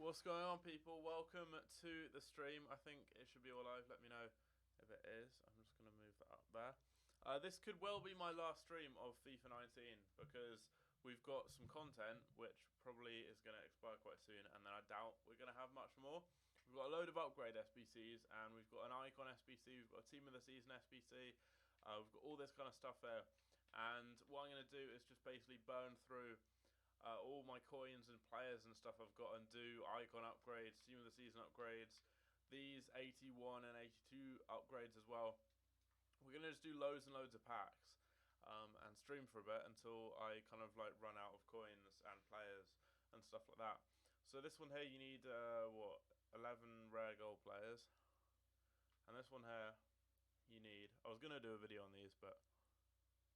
What's going on, people? Welcome to the stream. I think it should be all live. Let me know if it is. I'm just going to move that up there. This could well be my last stream of FIFA 19 because we've got some content which probably is going to expire quite soon, and then I doubt we're going to have much more. We've got a load of upgrade SBCs, and we've got an icon SBC, we've got a team of the season SBC, we've got all this kind of stuff there. And what I'm going to do is just basically burn through all my coins and players and stuff I've got and do icon upgrades, team of the season upgrades, these 81 and 82 upgrades as well. We're going to just do loads and loads of packs and stream for a bit until I kind of like run out of coins and players and stuff like that. So this one here you need 11 rare gold players, and this one here you need, I was going to do a video on these but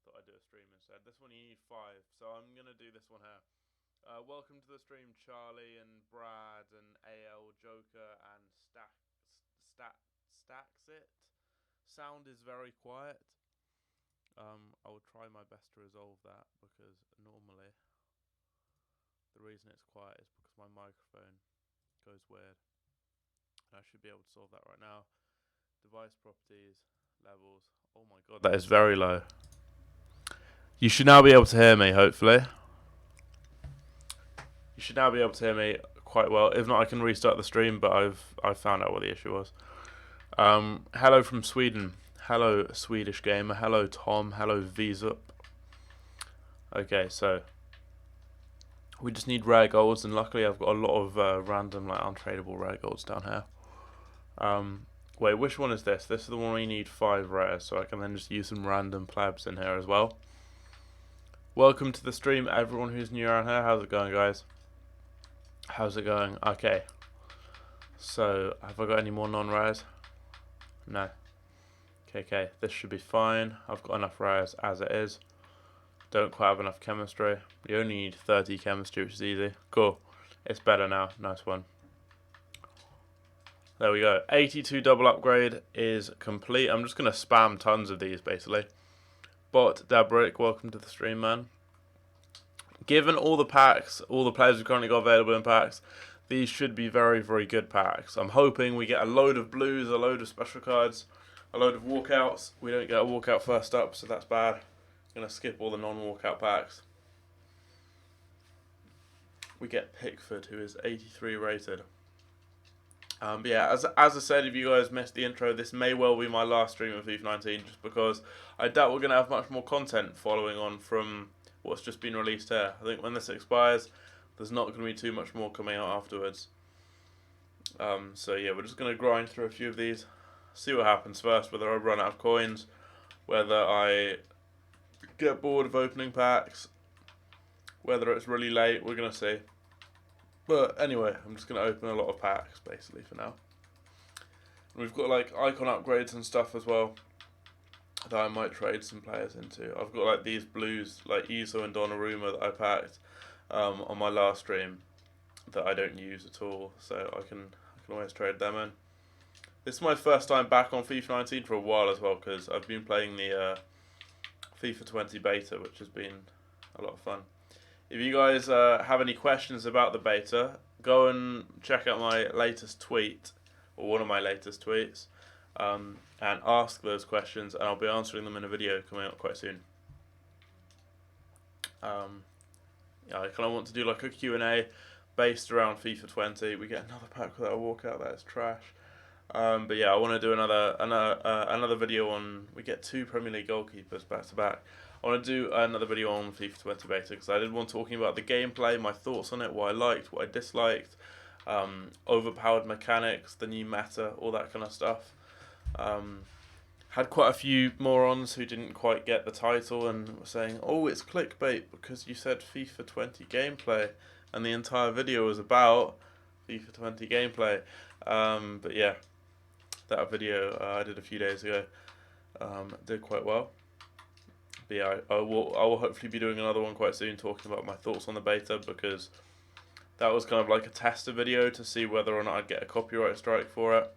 thought I'd do a stream instead. This one you need 5, so I'm going to do this one here. Welcome to the stream, Charlie and Brad and AL Joker and Stacksit. Sound is very quiet. I will try my best to resolve that because normally the reason it's quiet is because my microphone goes weird. And I should be able to solve that right now. Device properties, levels. Oh my god, that is very low. You should now be able to hear me, hopefully. You should now be able to hear me quite well. If not, I can restart the stream, but I've found out what the issue was. Hello from Sweden. Hello, Swedish gamer. Hello, Tom. Hello, Vzup. Okay, so we just need rare golds, and luckily I've got a lot of random, like, untradeable rare golds down here. Wait, which one is this? This is the one where you need 5 rares, so I can then just use some random plebs in here as well. Welcome to the stream, everyone who's new around here. How's it going, guys? How's it going? Okay. So, have I got any more non-rares? No. Okay, this should be fine. I've got enough rares as it is. Don't quite have enough chemistry. You only need 30 chemistry, which is easy. Cool. It's better now. Nice one. There we go. 82 double upgrade is complete. I'm just going to spam tons of these, basically. But Dabrick, welcome to the stream, man. Given all the packs, all the players we've currently got available in packs, these should be very, very good packs. I'm hoping we get a load of blues, a load of special cards, a load of walkouts. We don't get a walkout first up, so that's bad. I'm going to skip all the non-walkout packs. We get Pickford, who is 83 rated. But yeah, as I said, if you guys missed the intro, this may well be my last stream of FIFA 19, just because I doubt we're going to have much more content following on from what's just been released here. I think when this expires, there's not going to be too much more coming out afterwards. So yeah, we're just going to grind through a few of these, see what happens first, whether I run out of coins, whether I get bored of opening packs, whether it's really late, we're going to see. But anyway, I'm just going to open a lot of packs, basically, for now. And we've got, like, icon upgrades and stuff as well that I might trade some players into. I've got, like, these blues, like Iso and Donnarumma that I packed on my last stream that I don't use at all, so I can always trade them in. This is my first time back on FIFA 19 for a while as well, because I've been playing the FIFA 20 beta, which has been a lot of fun. If you guys have any questions about the beta, go and check out my latest tweet, or one of my latest tweets, and ask those questions, and I'll be answering them in a video coming out quite soon. Yeah, I kind of want to do like a Q&A based around FIFA 20. We get another pack without a walkout, that is trash. But yeah, I want to do another video on, we get 2 Premier League goalkeepers back to back. I want to do another video on FIFA 20 beta because I did one talking about the gameplay, my thoughts on it, what I liked, what I disliked, overpowered mechanics, the new meta, all that kind of stuff. Had quite a few morons who didn't quite get the title and were saying, oh, it's clickbait because you said FIFA 20 gameplay and the entire video was about FIFA 20 gameplay. But yeah, that video I did a few days ago did quite well. But yeah, I will hopefully be doing another one quite soon talking about my thoughts on the beta, because that was kind of like a tester video to see whether or not I'd get a copyright strike for it.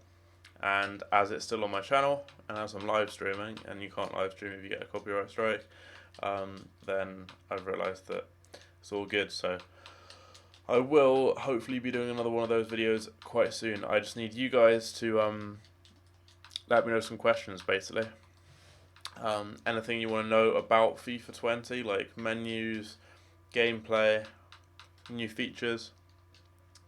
And as it's still on my channel, and as I'm live streaming, and you can't live stream if you get a copyright strike, then I've realised that it's all good. So I will hopefully be doing another one of those videos quite soon. I just need you guys to let me know some questions, basically. Anything you want to know about FIFA 20, like menus, gameplay, new features,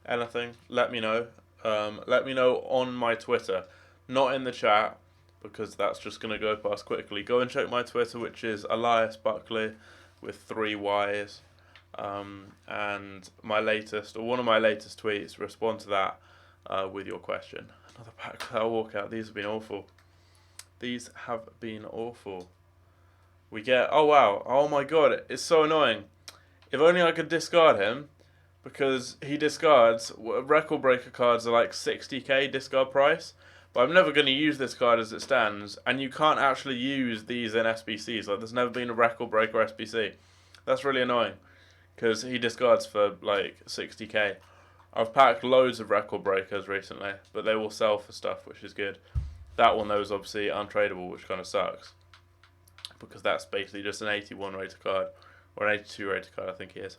anything, let me know. Let me know on my Twitter, not in the chat, because that's just going to go past quickly. Go and check my Twitter, which is Elias Buckley with 3 Y's. And my latest, or one of my latest tweets, respond to that with your question. Another pack without walkout. These have been awful. These have been awful. We get, oh wow, oh my god, it's so annoying. If only I could discard him, because he discards, record breaker cards are like 60k discard price, but I'm never going to use this card as it stands, and you can't actually use these in SBCs, like there's never been a record breaker SBC. That's really annoying, because he discards for like 60k. I've packed loads of record breakers recently, but they will sell for stuff, which is good. That one though is obviously untradeable, which kind of sucks, because that's basically just an 81 rated card, or an 82 rated card I think it is.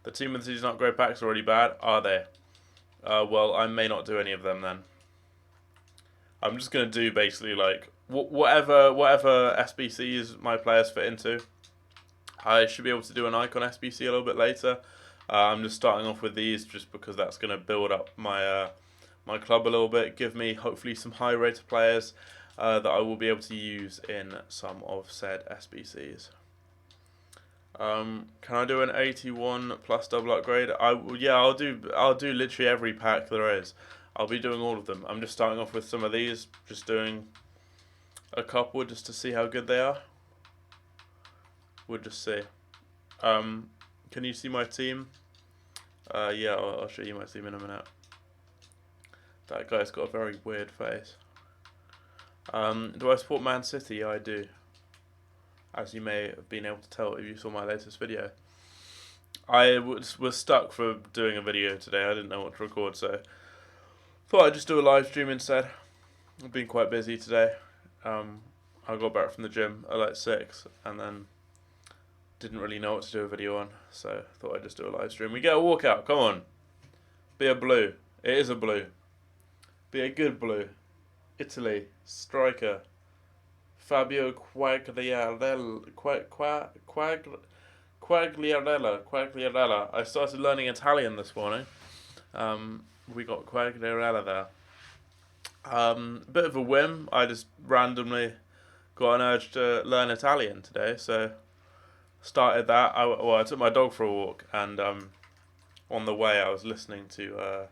The Team of the Season upgrade packs are already bad, are they? Well, I may not do any of them then. I'm just going to do basically like whatever SBCs my players fit into. I should be able to do an icon SBC a little bit later. I'm just starting off with these just because that's going to build up my my club a little bit, give me hopefully some high rated players that I will be able to use in some of said SBCs. Can I do an 81 plus double upgrade? Yeah, I'll do literally every pack there is. I'll be doing all of them. I'm just starting off with some of these, just doing a couple just to see how good they are. We'll just see. Can you see my team? Yeah, I'll show you my team in a minute. That guy's got a very weird face. Do I support Man City? Yeah, I do. As you may have been able to tell if you saw my latest video. I was stuck for doing a video today. I didn't know what to record, so thought I'd just do a live stream instead. I've been quite busy today. I got back from the gym at like 6 and then didn't really know what to do a video on, so thought I'd just do a live stream. We get a walkout, come on. Be a blue. It is a blue. Be a good blue. Italy, striker. Fabio Quagliarella. I started learning Italian this morning. We got Quagliarella there. Bit of a whim. I just randomly got an urge to learn Italian today, so started that. I took my dog for a walk, and on the way I was listening to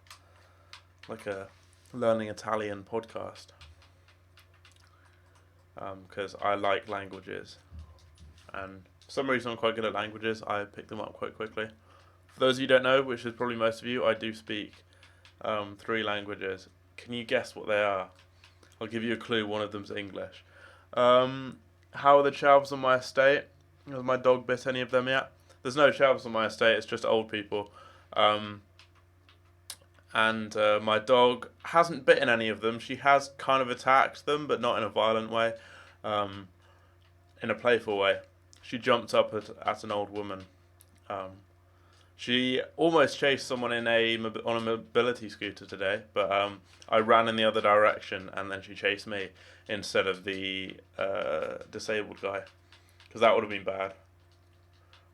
like a learning Italian podcast. Because I like languages, and for some reason I'm quite good at languages. I pick them up quite quickly. For those of you who don't know, which is probably most of you, I do speak 3 languages. Can you guess what they are? I'll give you a clue. One of them's English. How are the chavs on my estate? Has my dog bit any of them yet? There's no chavs on my estate. It's just old people. And my dog hasn't bitten any of them. She has kind of attacked them, but not in a violent way, in a playful way. She jumped up at an old woman. She almost chased someone on a mobility scooter today, but I ran in the other direction, and then she chased me instead of the disabled guy, because that would have been bad.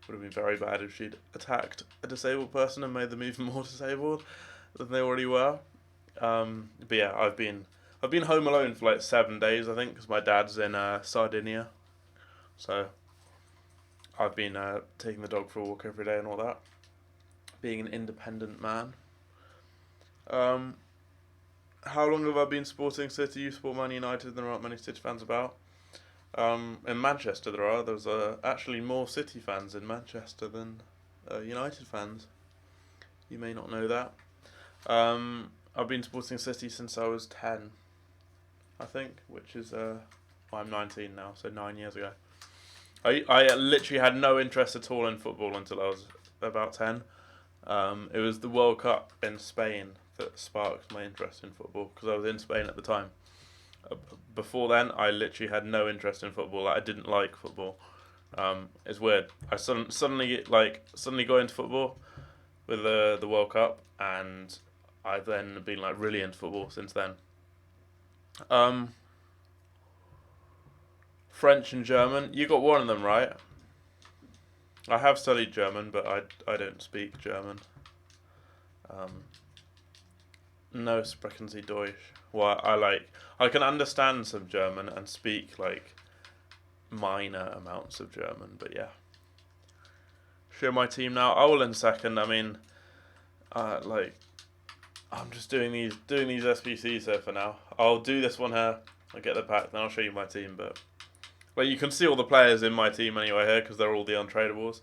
Would have been very bad if she'd attacked a disabled person and made them even more disabled than they already were. But yeah, I've been home alone for like 7 days, I think, because my dad's in Sardinia. So I've been taking the dog for a walk every day and all that. Being an independent man. How long have I been supporting City? You support Man United, and there aren't many City fans about. In Manchester there are. There's actually more City fans in Manchester than United fans. You may not know that. I've been supporting City since I was 10, I think, which is, I'm 19 now, so 9 years ago. I literally had no interest at all in football until I was about 10. It was the World Cup in Spain that sparked my interest in football, because I was in Spain at the time. Before then, I literally had no interest in football. I didn't like football. It's weird. I suddenly got into football, with the World Cup, and I've then been like really into football since then. French and German. You got one of them, right? I have studied German, but I don't speak German. No sprechen Sie Deutsch. Well, I can understand some German and speak like minor amounts of German, but yeah. Show my team now. I will in a second. I mean, I'm just doing these SBCs here for now. I'll do this one here. I'll get the pack, then I'll show you my team. But like you can see all the players in my team anyway here because they're all the untradables.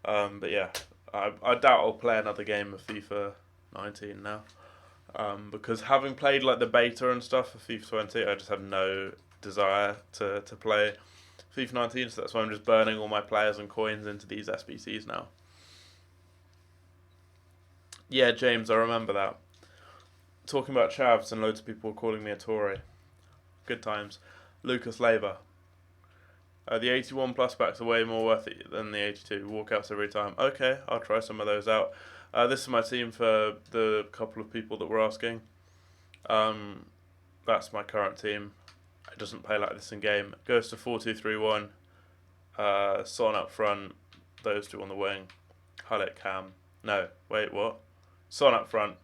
But yeah, I doubt I'll play another game of FIFA 19 now. Because having played like the beta and stuff for FIFA 20, I just have no desire to play FIFA 19, so that's why I'm just burning all my players and coins into these SBCs now. Yeah, James, I remember that. Talking about chavs and loads of people calling me a Tory. Good times. Lucas Labour. The 81 plus packs are way more worth it than the 82. Walkouts every time. Okay, I'll try some of those out. This is my team for the couple of people that were asking. That's my current team. It doesn't play like this in game. It goes to 4-2-3-1. Son up front. Those two on the wing. Hullet, Cam. No, wait, what? Son up front.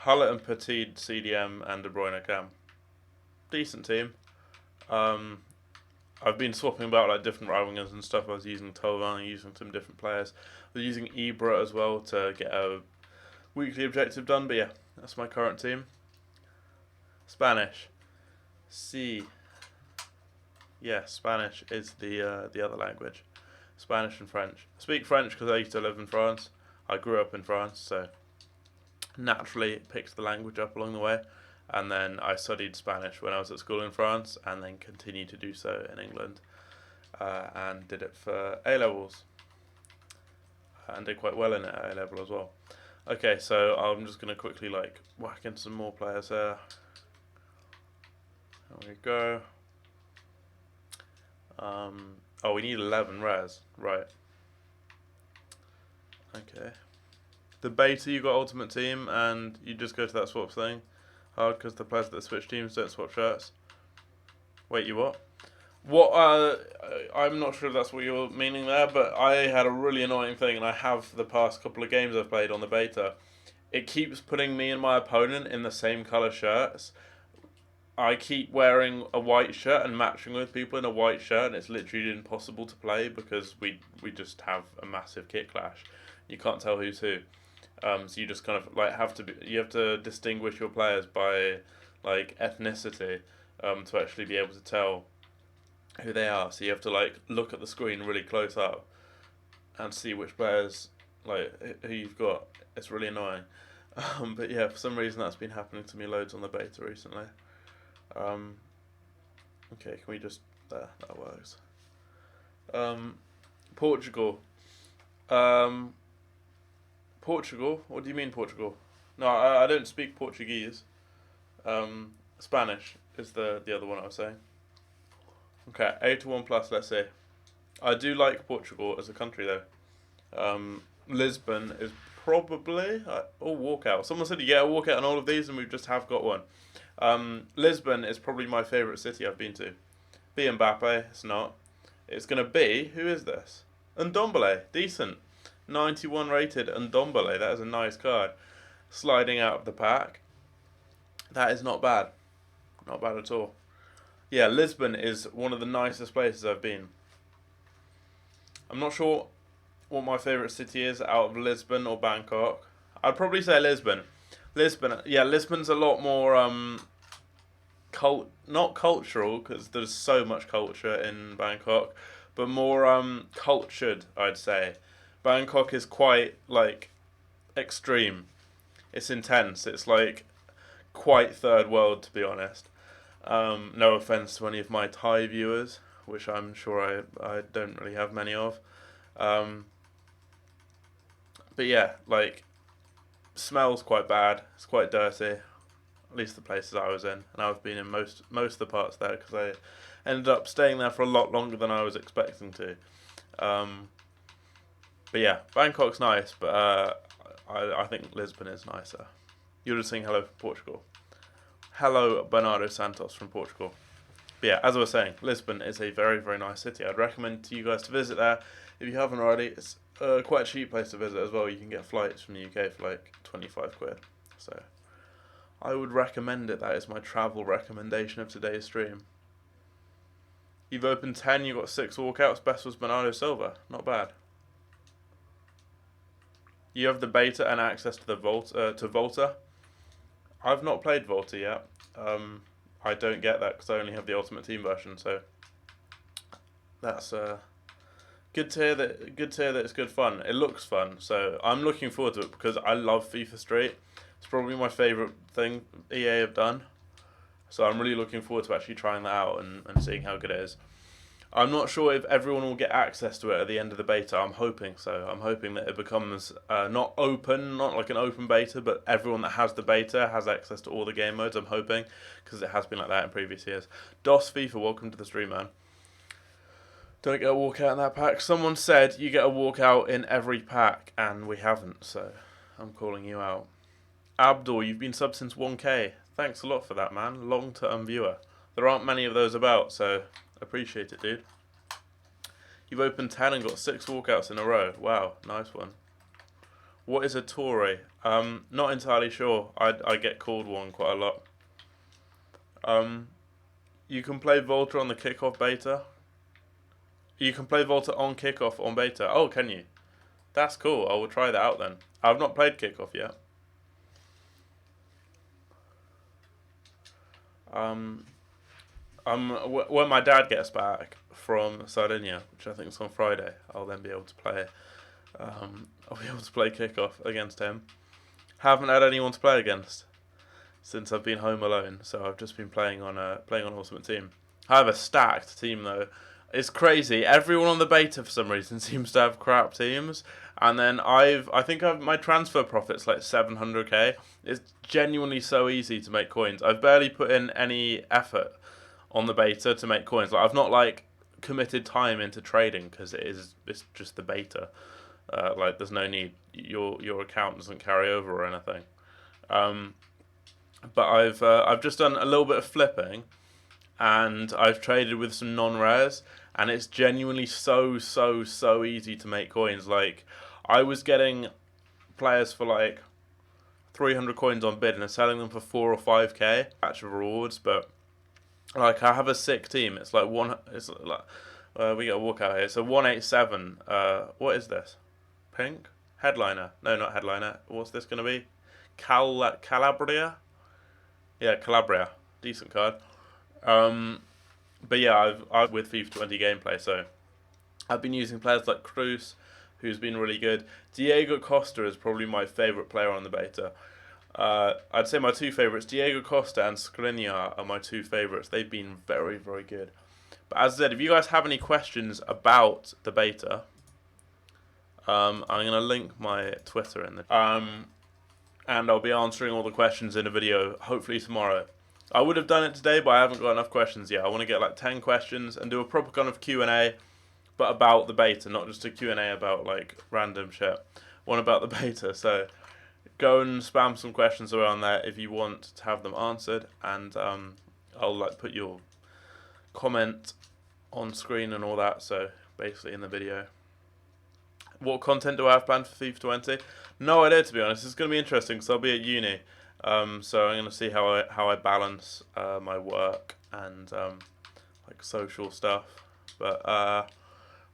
Hullet and Petit CDM and De Bruyne Cam. Decent team. I've been swapping about like different right wingers and stuff. I was using Tovan, using some different players. I was using Ibra as well to get a weekly objective done. But yeah, that's my current team. Spanish. C. Yeah, Spanish is the other language. Spanish and French. I speak French because I used to live in France. I grew up in France, so naturally picked the language up along the way. And then I studied Spanish when I was at school in France, and then continued to do so in England, and did it for A-levels, and did quite well in it at A-level as well. Okay, so I'm just going to quickly like whack in some more players here. There we go. Oh, we need 11 rares, right. Okay. The beta, you got Ultimate Team, and you just go to that swap thing. Hard because the players that switch teams don't swap shirts. Wait, you what? What? I'm not sure if that's what you're meaning there, but I had a really annoying thing, and I have the past couple of games I've played on the beta. It keeps putting me and my opponent in the same colour shirts. I keep wearing a white shirt and matching with people in a white shirt, and it's literally impossible to play because we just have a massive kit clash. You can't tell who's who. So you just kind of like you have to distinguish your players by like ethnicity to actually be able to tell who they are. So you have to like look at the screen really close up and see which players like who you've got. It's really annoying. But yeah, for some reason that's been happening to me loads on the beta recently. Okay, can we just there? That works. Portugal. Portugal? What do you mean Portugal? No, I don't speak Portuguese. Spanish is the other one I was saying. Okay, 81 plus, let's see. I do like Portugal as a country though. Lisbon is probably... walkout. Someone said you get a walkout on all of these and we just have got one. Lisbon is probably my favourite city I've been to. Be Mbappe, it's not. It's going to be... Who is this? Ndombele, decent. 91 rated Ndombele, that is a nice card. Sliding out of the pack. That is not bad. Not bad at all. Yeah, Lisbon is one of the nicest places I've been. I'm not sure what my favourite city is out of Lisbon or Bangkok. I'd probably say Lisbon. Lisbon's a lot more not cultural because there's so much culture in Bangkok, but more cultured, I'd say. Bangkok is quite like extreme. It's intense. It's like quite third world, to be honest. No offense to any of my Thai viewers, which I'm sure I don't really have many of. But yeah, like smells quite bad. It's quite dirty. At least the places I was in, and I've been in most of the parts there because I ended up staying there for a lot longer than I was expecting to. But yeah, Bangkok's nice, but I think Lisbon is nicer. You're just saying hello from Portugal. Hello, Bernardo Santos from Portugal. But yeah, as I was saying, Lisbon is a very, very nice city. I'd recommend to you guys to visit there if you haven't already. It's quite a cheap place to visit as well. You can get flights from the UK for like 25 quid. So I would recommend it. That is my travel recommendation of today's stream. You've opened 10, you've got 6 walkouts. Best was Bernardo Silva. Not bad. You have the beta and access to the Volta. I've not played Volta yet. I don't get that because I only have the Ultimate Team version. So that's good to hear that. Good to hear that it's good fun. It looks fun. So I'm looking forward to it because I love FIFA Street. It's probably my favourite thing EA have done. So I'm really looking forward to actually trying that out and seeing how good it is. I'm not sure if everyone will get access to it at the end of the beta. I'm hoping so. I'm hoping that it becomes not open, not like an open beta, but everyone that has the beta has access to all the game modes. I'm hoping, because it has been like that in previous years. DOS FIFA, welcome to the stream, man. Don't get a walkout in that pack. Someone said you get a walkout in every pack, and we haven't, so I'm calling you out. Abdul, you've been subbed since 1K. Thanks a lot for that, man. Long-term viewer. There aren't many of those about, so appreciate it, dude. You've opened 10 and got 6 walkouts in a row. Wow, nice one. What is a Torre? Not entirely sure. I get called one quite a lot. You can play Volta on the kickoff beta. You can play Volta on kickoff on beta. Oh, can you? That's cool. I will try that out then. I've not played kickoff yet. When my dad gets back from Sardinia, which I think is on Friday, I'll then be able to play. I'll be able to play kickoff against him. Haven't had anyone to play against since I've been home alone, so I've just been playing on Ultimate Team. I have a stacked team though. It's crazy. Everyone on the beta for some reason seems to have crap teams, and then I think my transfer profit's like 700k. It's genuinely so easy to make coins. I've barely put in any effort on the beta to make coins. Like I've not like committed time into trading because it's just the beta. Like there's no need. Your account doesn't carry over or anything. But I've just done a little bit of flipping, and I've traded with some non-rares, and it's genuinely so easy to make coins. Like I was getting players for like 300 coins on bid and selling them for 4 or 5k actual rewards, but like I have a sick team. It's like we get a walkout here. So 187. What is this? Pink headliner? No, not headliner. What's this gonna be? Calabria? Yeah, Calabria. Decent card. But yeah, I've with FIFA 20 gameplay, so I've been using players like Cruz, who's been really good. Diego Costa is probably my favourite player on the beta. I'd say my 2 favourites, Diego Costa and Skriniar, are my 2 favourites. They've been very, very good. But as I said, if you guys have any questions about the beta, I'm going to link my Twitter in the and I'll be answering all the questions in a video, hopefully tomorrow. I would have done it today, but I haven't got enough questions yet. I want to get like 10 questions and do a proper kind of Q&A, but about the beta, not just a Q&A about like random shit. One about the beta, so go and spam some questions around there if you want to have them answered, and I'll like put your comment on screen and all that, so basically in the video. What content do I have planned for FIFA 20? No idea, to be honest. It's going to be interesting because I'll be at uni. So I'm going to see how I balance my work and like social stuff. But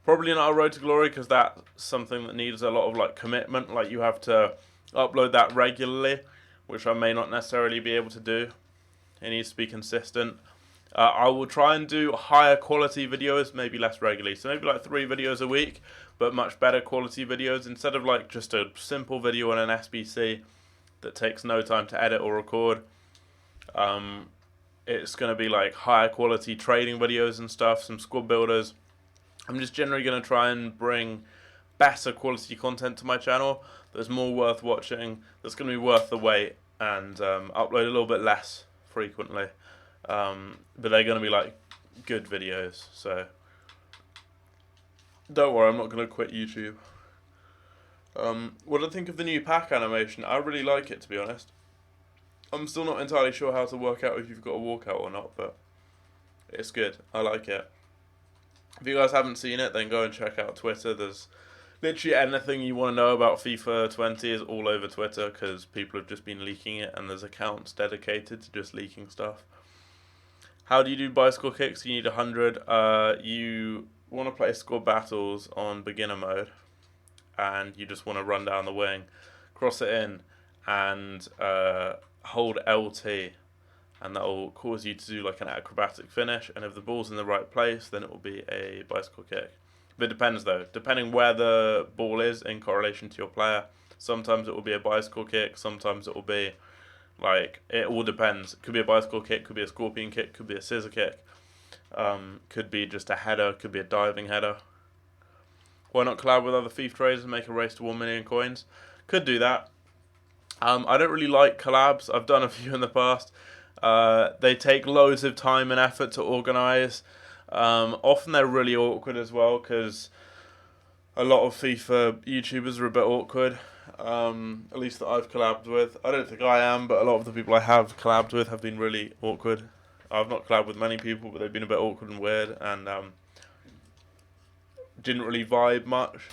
probably not a road to glory because that's something that needs a lot of like commitment. Like you have to upload that regularly, which I may not necessarily be able to do. It needs to be consistent. I will try and do higher quality videos, maybe less regularly. So maybe like 3 videos a week, but much better quality videos instead of like just a simple video on an SBC that takes no time to edit or record. It's going to be like higher quality trading videos and stuff, some squad builders. I'm just generally going to try and bring better quality content to my channel that's more worth watching, that's going to be worth the wait, and upload a little bit less frequently. But they're going to be like good videos, so don't worry, I'm not going to quit YouTube. What do I think of the new pack animation? I really like it, to be honest. I'm still not entirely sure how to work out if you've got a walkout or not, but it's good. I like it. If you guys haven't seen it, then go and check out Twitter. There's literally anything you want to know about FIFA 20 is all over Twitter because people have just been leaking it, and there's accounts dedicated to just leaking stuff. How do you do bicycle kicks? You need 100. You want to play squad battles on beginner mode, and you just want to run down the wing, cross it in, and hold LT, and that will cause you to do like an acrobatic finish. And if the ball's in the right place, then it will be a bicycle kick. But it depends though, depending where the ball is in correlation to your player. Sometimes it will be a bicycle kick, sometimes it will be like, it all depends. It could be a bicycle kick, could be a scorpion kick, could be a scissor kick, could be just a header, could be a diving header. Why not collab with other FIFA traders and make a race to 1 million coins? Could do that. I don't really like collabs. I've done a few in the past. They take loads of time and effort to organise. Often they're really awkward as well because a lot of FIFA YouTubers are a bit awkward. At least that I've collabed with. I don't think I am, but a lot of the people I have collabed with have been really awkward. I've not collabed with many people, but they've been a bit awkward and weird, and didn't really vibe much.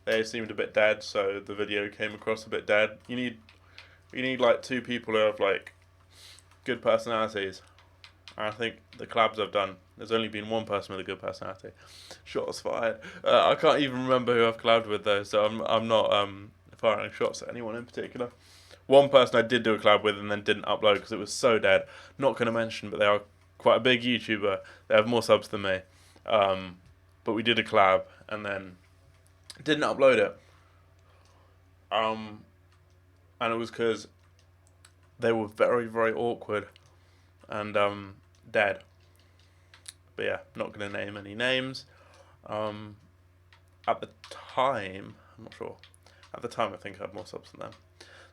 They seemed a bit dead, so the video came across a bit dead. You need like 2 people who have like good personalities. And I think the collabs I've done, there's only been 1 person with a good personality. Shots fired. I can't even remember who I've collabed with though, so I'm not firing shots at anyone in particular. 1 person I did do a collab with and then didn't upload because it was so dead. Not going to mention, but they are quite a big YouTuber. They have more subs than me. But we did a collab and then didn't upload it. And it was because they were very, very awkward and dead. But yeah, not going to name any names. At the time, I'm not sure. At the time, I think I had more subs than them.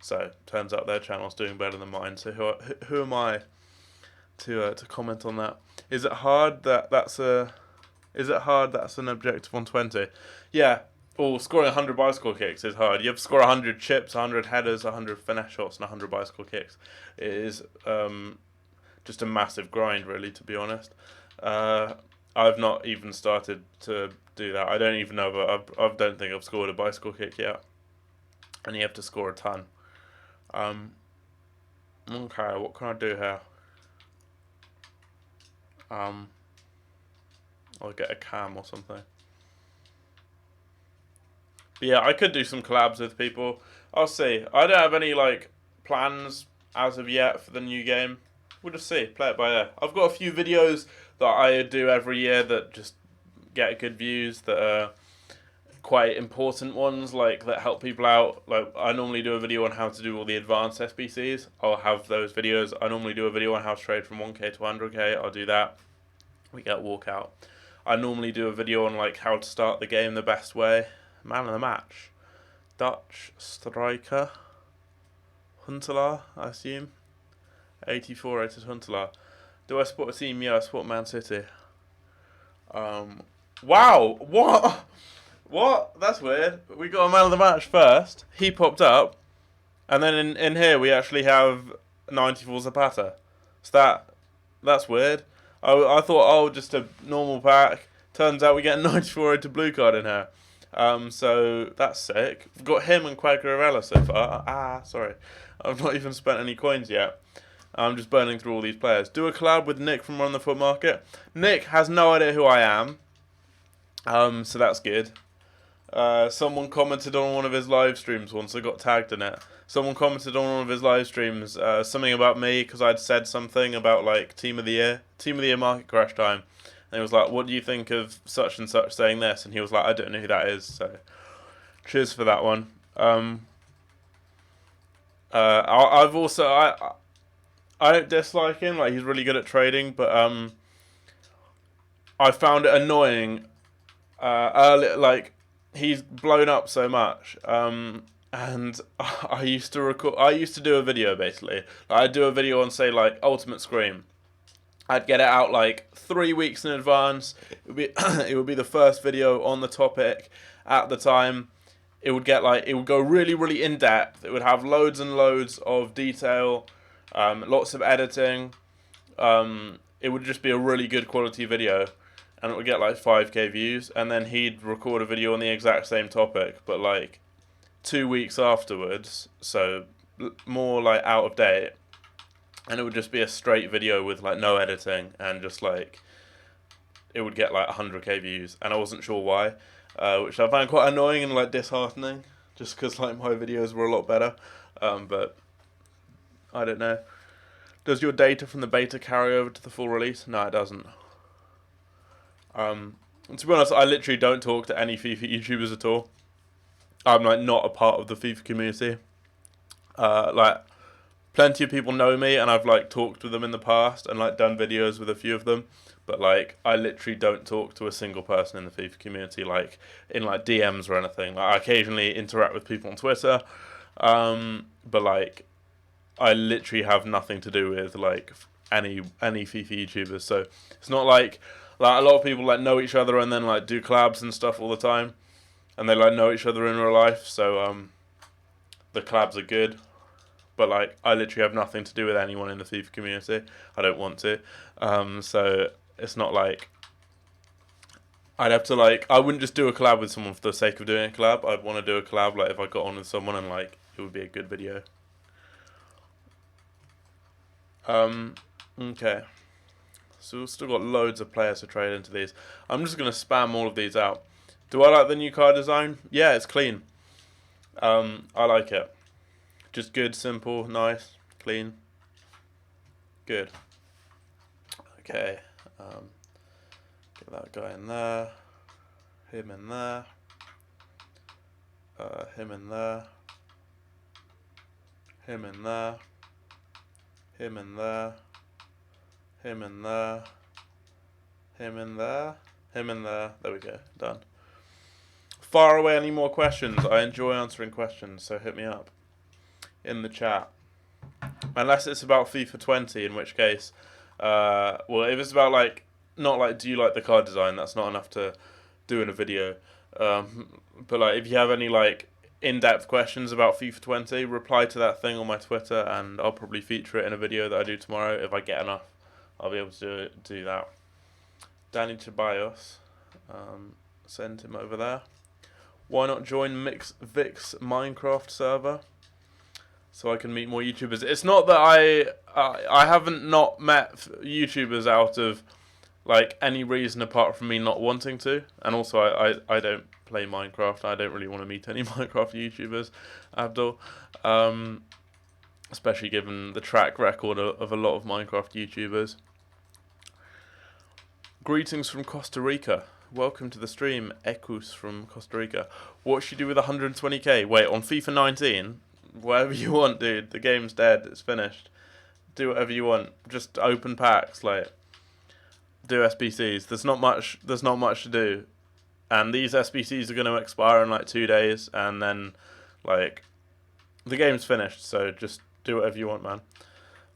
So turns out their channel's doing better than mine. So who am I to comment on that? Is it hard that's an objective on 20? Yeah. Or scoring 100 bicycle kicks is hard. You have to score 100 chips, 100 headers, 100 finesse shots, and 100 bicycle kicks. It is just a massive grind, really, to be honest. I've not even started to do that. I don't even know, but I don't think I've scored a bicycle kick yet. And you have to score a ton. Okay, what can I do here? I'll get a cam or something. But yeah, I could do some collabs with people. I'll see. I don't have any like plans as of yet for the new game. We'll just see. Play it by ear. I've got a few videos that I do every year that just get good views, that are quite important ones, like that help people out. Like I normally do a video on how to do all the advanced SBCs. I'll have those videos. I normally do a video on how to trade from 1k to 100k. I'll do that. We get walkout. I normally do a video on like how to start the game the best way. Man of the match, Dutch striker, Huntelaar, I assume. 84 rated Huntelaar. Do I support a team? Yeah, I support Man City. Wow, what? What? That's weird. We got a man of the match first. He popped up, and then in here we actually have 94 Zapata. So that's weird. I thought, oh, just a normal pack. Turns out we get a 94 rated blue card in here. So that's sick. We've got him and Quagliarella so far. Sorry. I've not even spent any coins yet. I'm just burning through all these players. Do a collab with Nick from Run the Foot Market. Nick has no idea who I am. So that's good. Someone commented on one of his live streams once. I got tagged in it. Someone commented on one of his live streams something about me because I'd said something about like Team of the Year market crash time. And he was like, what do you think of such and such saying this? And he was like, I don't know who that is. So cheers for that one. I've also, I don't dislike him. Like, he's really good at trading. But I found it annoying. Like, he's blown up so much. And I used to do a video, basically. I'd do a video on, say, like, Ultimate Scream. I'd get it out like 3 weeks in advance. It would be the first video on the topic at the time. it would get like, it would go really, really in depth. It would have loads and loads of detail, lots of editing. It would just be a really good quality video, and it would get like 5k views. And then he'd record a video on the exact same topic, but like 2 weeks afterwards, so more like out of date. And it would just be a straight video with like no editing, and just like it would get like 100k views, and I wasn't sure why, which I found quite annoying and like disheartening, just because like my videos were a lot better. But I don't know. Does your data from the beta carry over to the full release? No, it doesn't. To be honest, I literally don't talk to any FIFA YouTubers at all. I'm like not a part of the FIFA community. Like plenty of people know me, and I've like talked with them in the past and like done videos with a few of them. But like I literally don't talk to a single person in the FIFA community, like in like DMs or anything. Like, I occasionally interact with people on Twitter, but like I literally have nothing to do with like any FIFA YouTubers. So it's not like a lot of people like know each other and then like do collabs and stuff all the time, and they like know each other in real life. So the collabs are good, but like I literally have nothing to do with anyone in the FIFA community. I don't want to. So it's not like I'd have to like, I wouldn't just do a collab with someone for the sake of doing a collab. I'd want to do a collab like if I got on with someone and like it would be a good video. Okay. So we've still got loads of players to trade into these. I'm just going to spam all of these out. Do I like the new card design? Yeah, it's clean. I like it. Just good, simple, nice, clean. Good. Okay. Get that guy in there. Him in there. Him in there. Him in there. Him in there. Him in there. Him in there. Him in there. There we go. Done. Fire away any more questions. I enjoy answering questions, so hit me up in the chat. Unless it's about FIFA 20, in which case, well, if it's about like, not like do you like the card design, that's not enough to do in a video. But like if you have any like in-depth questions about FIFA 20, reply to that thing on my Twitter, and I'll probably feature it in a video that I do tomorrow. If I get enough, I'll be able to do that. Danny Tobias, send him over there. Why not join Vic's Minecraft server so I can meet more YouTubers? It's not that I haven't not met YouTubers out of like any reason apart from me not wanting to, and also I don't play Minecraft. I don't really want to meet any Minecraft YouTubers, Abdul, especially given the track record of a lot of Minecraft YouTubers. Greetings from Costa Rica. Welcome to the stream, Ekus from Costa Rica. What should you do with 120k? Wait, on FIFA 19? Whatever you want, dude. The game's dead. It's finished. Do whatever you want. Just open packs, like do SBCs. There's not much to do. And these SBCs are going to expire in like 2 days, and then like the game's finished, so just do whatever you want, man.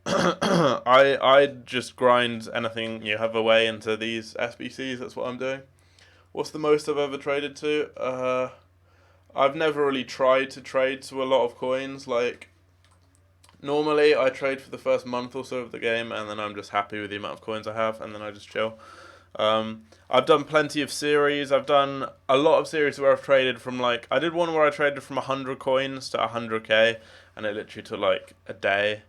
I just grind anything you have away into these SBCs. That's what I'm doing. What's the most I've ever traded to? I've never really tried to trade to a lot of coins. Like normally I trade for the first month or so of the game, and then I'm just happy with the amount of coins I have, and then I just chill. I've done plenty of series. I've done a lot of series where I've traded from like, I did one where I traded from 100 coins to 100k, and it literally took like a day.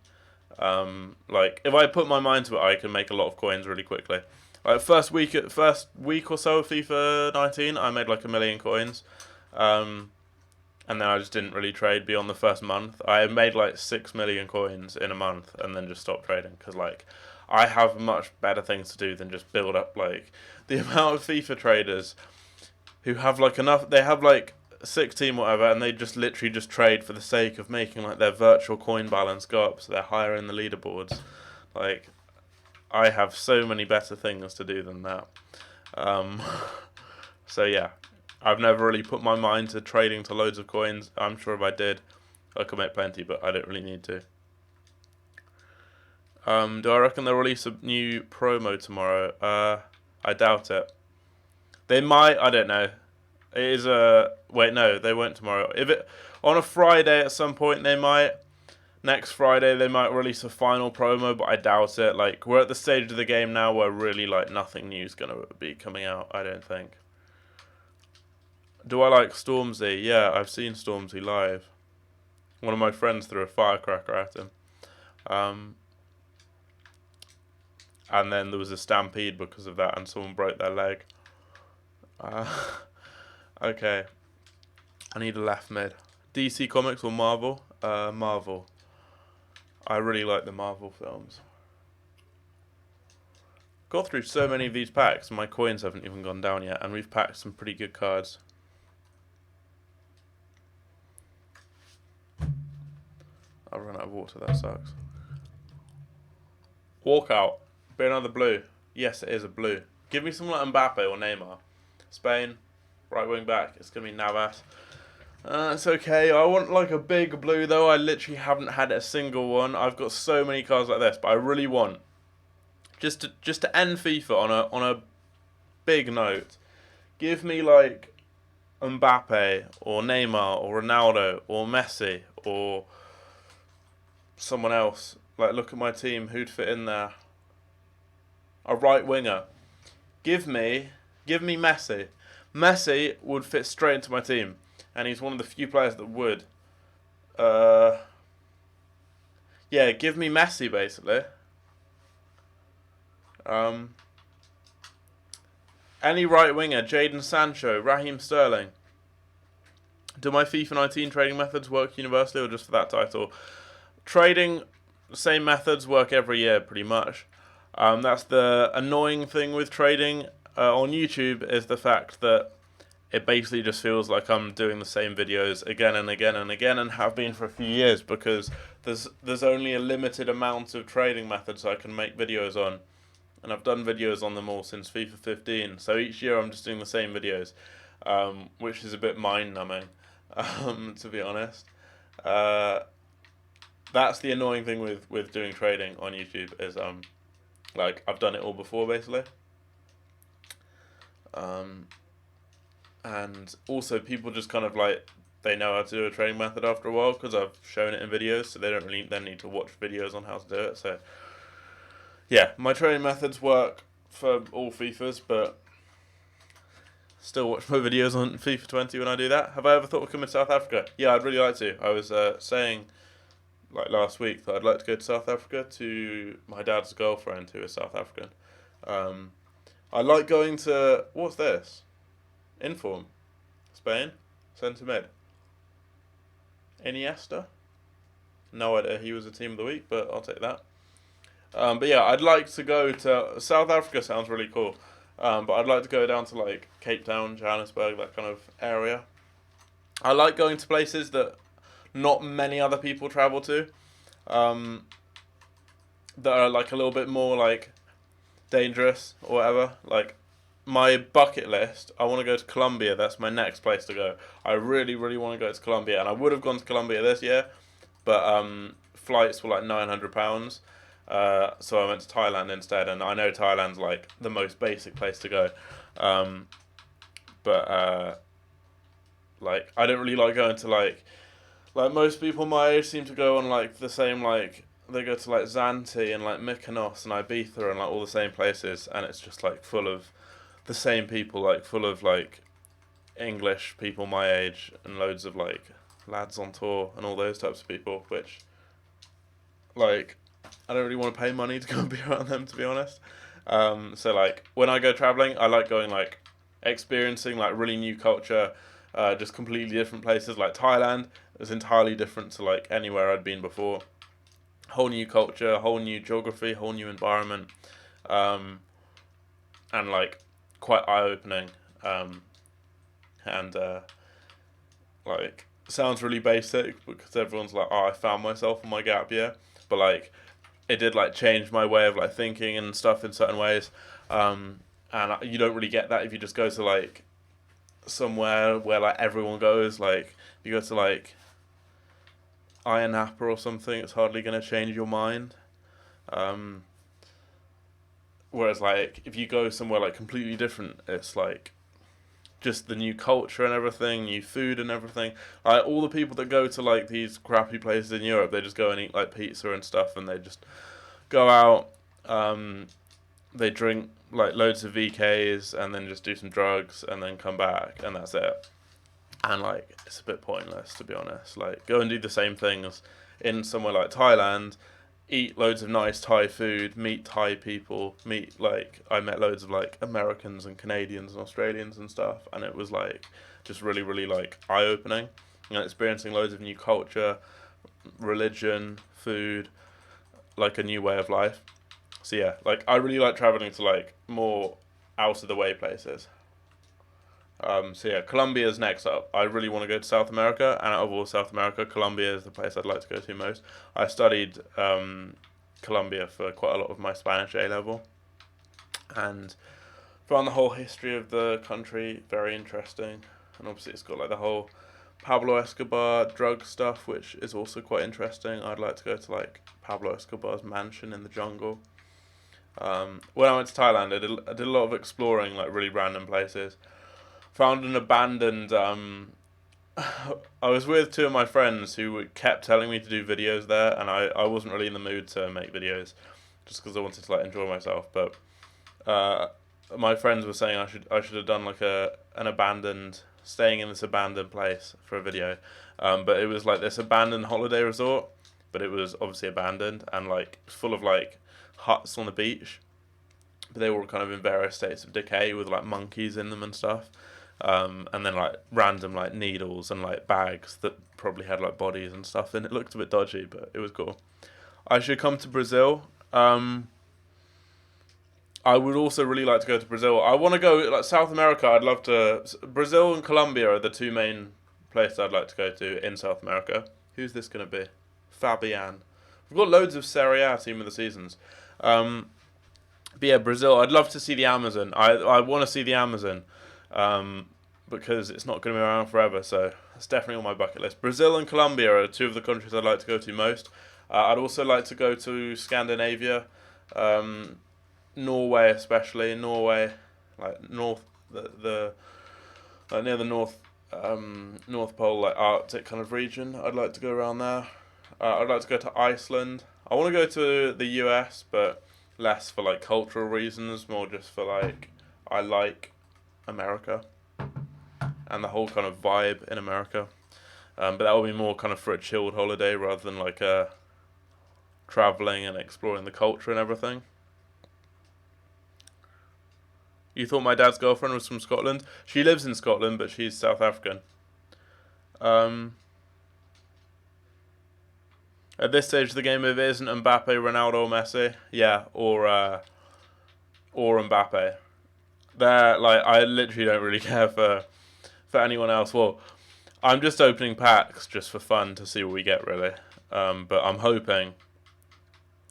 Like if I put my mind to it, I can make a lot of coins really quickly. Like first week or so of FIFA 19, I made like 1 million coins, and then I just didn't really trade beyond the first month. I made like 6 million coins in a month, and then just stopped trading because like I have much better things to do than just build up like the amount of FIFA traders who have like enough. They have like 16 whatever, and they just literally just trade for the sake of making like their virtual coin balance go up, so they're higher in the leaderboards. Like I have so many better things to do than that. So yeah, I've never really put my mind to trading to loads of coins. I'm sure if I did, I could make plenty, but I don't really need to. Do I reckon they'll release a new promo tomorrow? I doubt it. They might, I don't know. It is a wait. No, they won't tomorrow. If it on a Friday at some point they might. Next Friday they might release a final promo, but I doubt it. Like we're at the stage of the game now where really like nothing new is gonna be coming out. I don't think. Do I like Stormzy? Yeah, I've seen Stormzy live. One of my friends threw a firecracker at him. And then there was a stampede because of that, and someone broke their leg. Okay. I need a left mid. DC Comics or Marvel? Marvel. I really like the Marvel films. Got through so many of these packs, and my coins haven't even gone down yet, and we've packed some pretty good cards. I'll run out of water, that sucks. Walkout. Be another blue. Yes, it is a blue. Give me someone like Mbappe or Neymar. Spain, right wing back. It's going to be Navas. It's okay. I want like a big blue though. I literally haven't had a single one. I've got so many cards like this, but I really want just to end FIFA on a big note. Give me like Mbappe or Neymar or Ronaldo or Messi or someone else. Like look at my team. Who'd fit in there? A right winger. Give me Messi. Messi would fit straight into my team. And he's one of the few players that would. Yeah, give me Messi, basically. Any right winger, Jadon Sancho, Raheem Sterling. Do my FIFA 19 trading methods work universally or just for that title? Trading, same methods work every year, pretty much. That's the annoying thing with trading on YouTube, is the fact that it basically just feels like I'm doing the same videos again and again and again, and have been for a few years, because there's only a limited amount of trading methods I can make videos on, and I've done videos on them all since FIFA 15. So each year I'm just doing the same videos, which is a bit mind-numbing, to be honest. That's the annoying thing with doing trading on YouTube, is like I've done it all before, basically. And also people just kind of like, they know how to do a trading method after a while because I've shown it in videos, so they don't really then need to watch videos on how to do it. So yeah, my trading methods work for all FIFAs, but still watch my videos on FIFA 20 when I do that. Have I ever thought of coming to South Africa? Yeah, I'd really like to. I was saying like last week that I'd like to go to South Africa to my dad's girlfriend who is South African. I like going to, what's this? Inform. Spain. Centre mid. Iniesta. No idea he was a team of the week, but I'll take that. But yeah, I'd like to go to South Africa. Sounds really cool. But I'd like to go down to like Cape Town, Johannesburg, that kind of area. I like going to places that not many other people travel to. That are like a little bit more like dangerous or whatever. Like my bucket list, I want to go to Colombia. That's my next place to go. I really, really want to go to Colombia, and I would have gone to Colombia this year, but flights were like £900. So I went to Thailand instead, and I know Thailand's like the most basic place to go. But like I don't really like going to like most people my age seem to go on like the same, like they go to like Zante and like Mykonos and Ibiza and like all the same places, and it's just like full of the same people, like full of like English people my age and loads of like lads on tour and all those types of people, which like I don't really want to pay money to go and be around them, to be honest. So like when I go traveling, I like going like experiencing like really new culture, just completely different places. Like Thailand is entirely different to like anywhere I'd been before. Whole new culture, whole new geography, whole new environment, and like quite eye-opening, and like sounds really basic because everyone's like, oh, I found myself in my gap year, but like it did like change my way of like thinking and stuff in certain ways, and you don't really get that if you just go to like somewhere where like everyone goes. Like if you go to like Ayia Napa or something, it's hardly going to change your mind. Whereas like if you go somewhere like completely different, it's like just the new culture and everything, new food and everything. Like all the people that go to like these crappy places in Europe, they just go and eat like pizza and stuff, and they just go out. They drink like loads of VKs and then just do some drugs and then come back, and that's it. And like it's a bit pointless, to be honest. Like go and do the same things in somewhere like Thailand, eat loads of nice Thai food, meet Thai people, I met loads of like Americans and Canadians and Australians and stuff, and it was like just really, really like eye opening, and experiencing loads of new culture, religion, food, like a new way of life. So yeah, like I really like traveling to like more out of the way places. So yeah, Colombia's next up. I really want to go to South America, and out of all South America, Colombia is the place I'd like to go to most. I studied Colombia for quite a lot of my Spanish A level, and found the whole history of the country very interesting. And obviously, it's got like the whole Pablo Escobar drug stuff, which is also quite interesting. I'd like to go to like Pablo Escobar's mansion in the jungle. When I went to Thailand, I did a lot of exploring, like really random places. Found an abandoned. I was with two of my friends who kept telling me to do videos there, and I wasn't really in the mood to make videos, just because I wanted to like enjoy myself. But my friends were saying I should have done like an abandoned, staying in this abandoned place for a video. But it was like this abandoned holiday resort, but it was obviously abandoned and like full of like huts on the beach. But they were all kind of in various states of decay with like monkeys in them and stuff. And then like random like needles and like bags that probably had like bodies and stuff, and it looked a bit dodgy, but it was cool. I should come to Brazil. I would also really like to go to Brazil. I want to go like South America. I'd love to. Brazil and Colombia are the two main places I'd like to go to in South America. Who's this going to be? Fabian. We've got loads of Serie A team of the seasons. But yeah, Brazil. I'd love to see the Amazon. I want to see the Amazon. Because it's not going to be around forever, so that's definitely on my bucket list. Brazil and Colombia are two of the countries I'd like to go to most. I'd also like to go to Scandinavia, Norway especially. Norway, like north, the like near the North Pole, like Arctic kind of region. I'd like to go around there. I'd like to go to Iceland. I want to go to the US, but less for like cultural reasons, more just for like I like America and the whole kind of vibe in America, but that will be more kind of for a chilled holiday rather than like traveling and exploring the culture and everything. You thought my dad's girlfriend was from Scotland? She lives in Scotland, but she's South African. At this stage of the game, if it isn't Mbappe, Ronaldo, or Messi, yeah, or Mbappe. They're like I literally don't really care for anyone else. Well, I'm just opening packs just for fun to see what we get, really. But I'm hoping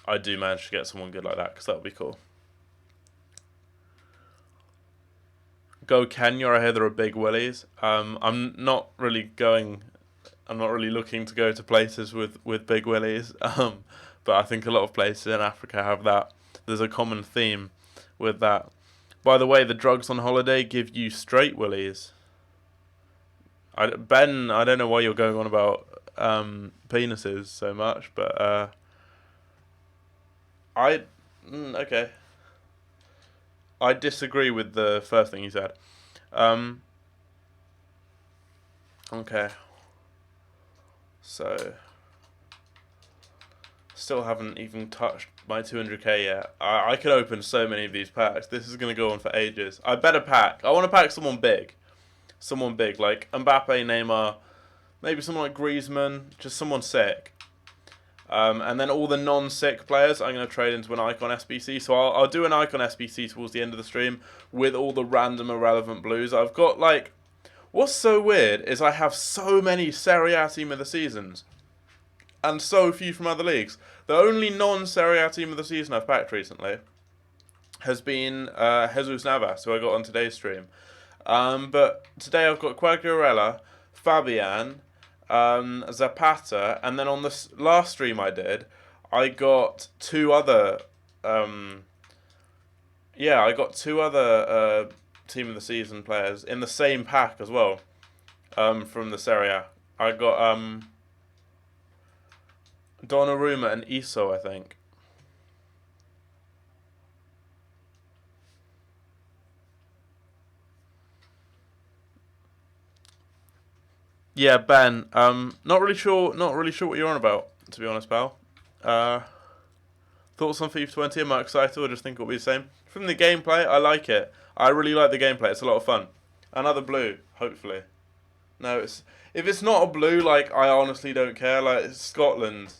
I do manage to get someone good like that, because that would be cool. Go Kenya. I hear there are big willies. I'm not really looking to go to places with big willies. But I think a lot of places in Africa have that. There's a common theme with that. By the way, the drugs on holiday give you straight willies. Ben, I don't know why you're going on about penises so much, but okay. I disagree with the first thing you said. Okay. So, still haven't even touched my 200k yet. I could open so many of these packs. This is going to go on for ages. I better pack. I want to pack someone big. Someone big, like Mbappe, Neymar, maybe someone like Griezmann, just someone sick. And then all the non-sick players, I'm going to trade into an Icon SBC. So I'll do an Icon SBC towards the end of the stream with all the random irrelevant blues. I've got like, what's so weird is I have so many Serie A team of the seasons and so few from other leagues. The only non-Serie A team of the season I've packed recently has been Jesus Navas, who I got on today's stream. But today I've got Quagliarella, Fabian, Zapata, and then on the last stream I did, I got two other team of the season players in the same pack as well. From the Serie A. I got Donnarumma and Iso, I think. Yeah, Ben. Not really sure. Not really sure what you're on about, to be honest, pal. Thoughts on FIFA 20? Am I excited or just think it'll be the same? From the gameplay, I like it. I really like the gameplay. It's a lot of fun. Another blue, hopefully. No, if it's not a blue, like, I honestly don't care. Like, it's Scotland.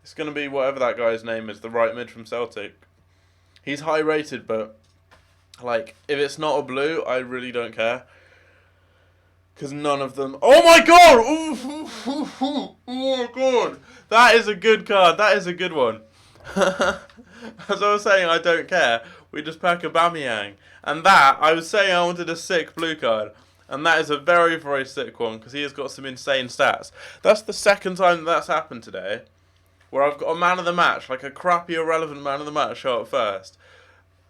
It's gonna be whatever that guy's name is, the right mid from Celtic. He's high rated, but like, if it's not a blue, I really don't care. Because none of them... Oh my god! Oh my god! That is a good card. That is a good one. As I was saying, I don't care. We just pack a Aubameyang. And that, I was saying I wanted a sick blue card. And that is a very, very sick one. Because he has got some insane stats. That's the second time that's happened today. Where I've got a man of the match. Like a crappy, irrelevant man of the match show up first.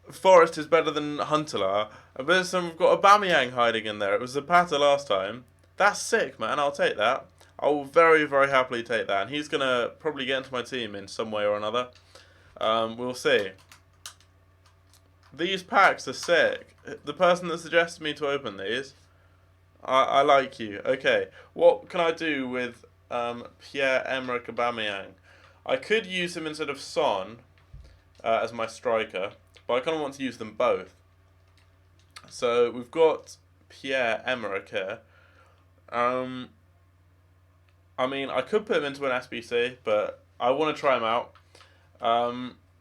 Forest is better than Huntelaar. But this time we've got Aubameyang hiding in there. It was Zapata last time. That's sick, man. I'll take that. I will very, very happily take that. And he's going to probably get into my team in some way or another. We'll see. These packs are sick. The person that suggested me to open these, I like you. Okay, what can I do with Pierre-Emerick Aubameyang? I could use him instead of Son as my striker, but I kind of want to use them both. So we've got Pierre-Emerick here. I mean, I could put him into an SBC, but I want to try him out.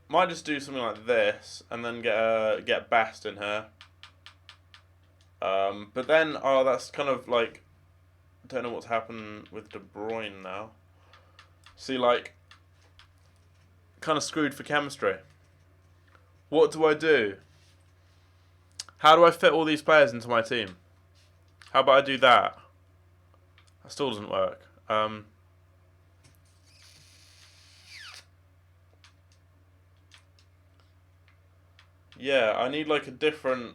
Might just do something like this and then get Bast in here. But then, that's kind of like, I don't know what's happened with De Bruyne now. See, like, kind of screwed for chemistry. What do I do? How do I fit all these players into my team? How about I do that? That still doesn't work. Yeah, I need like a different...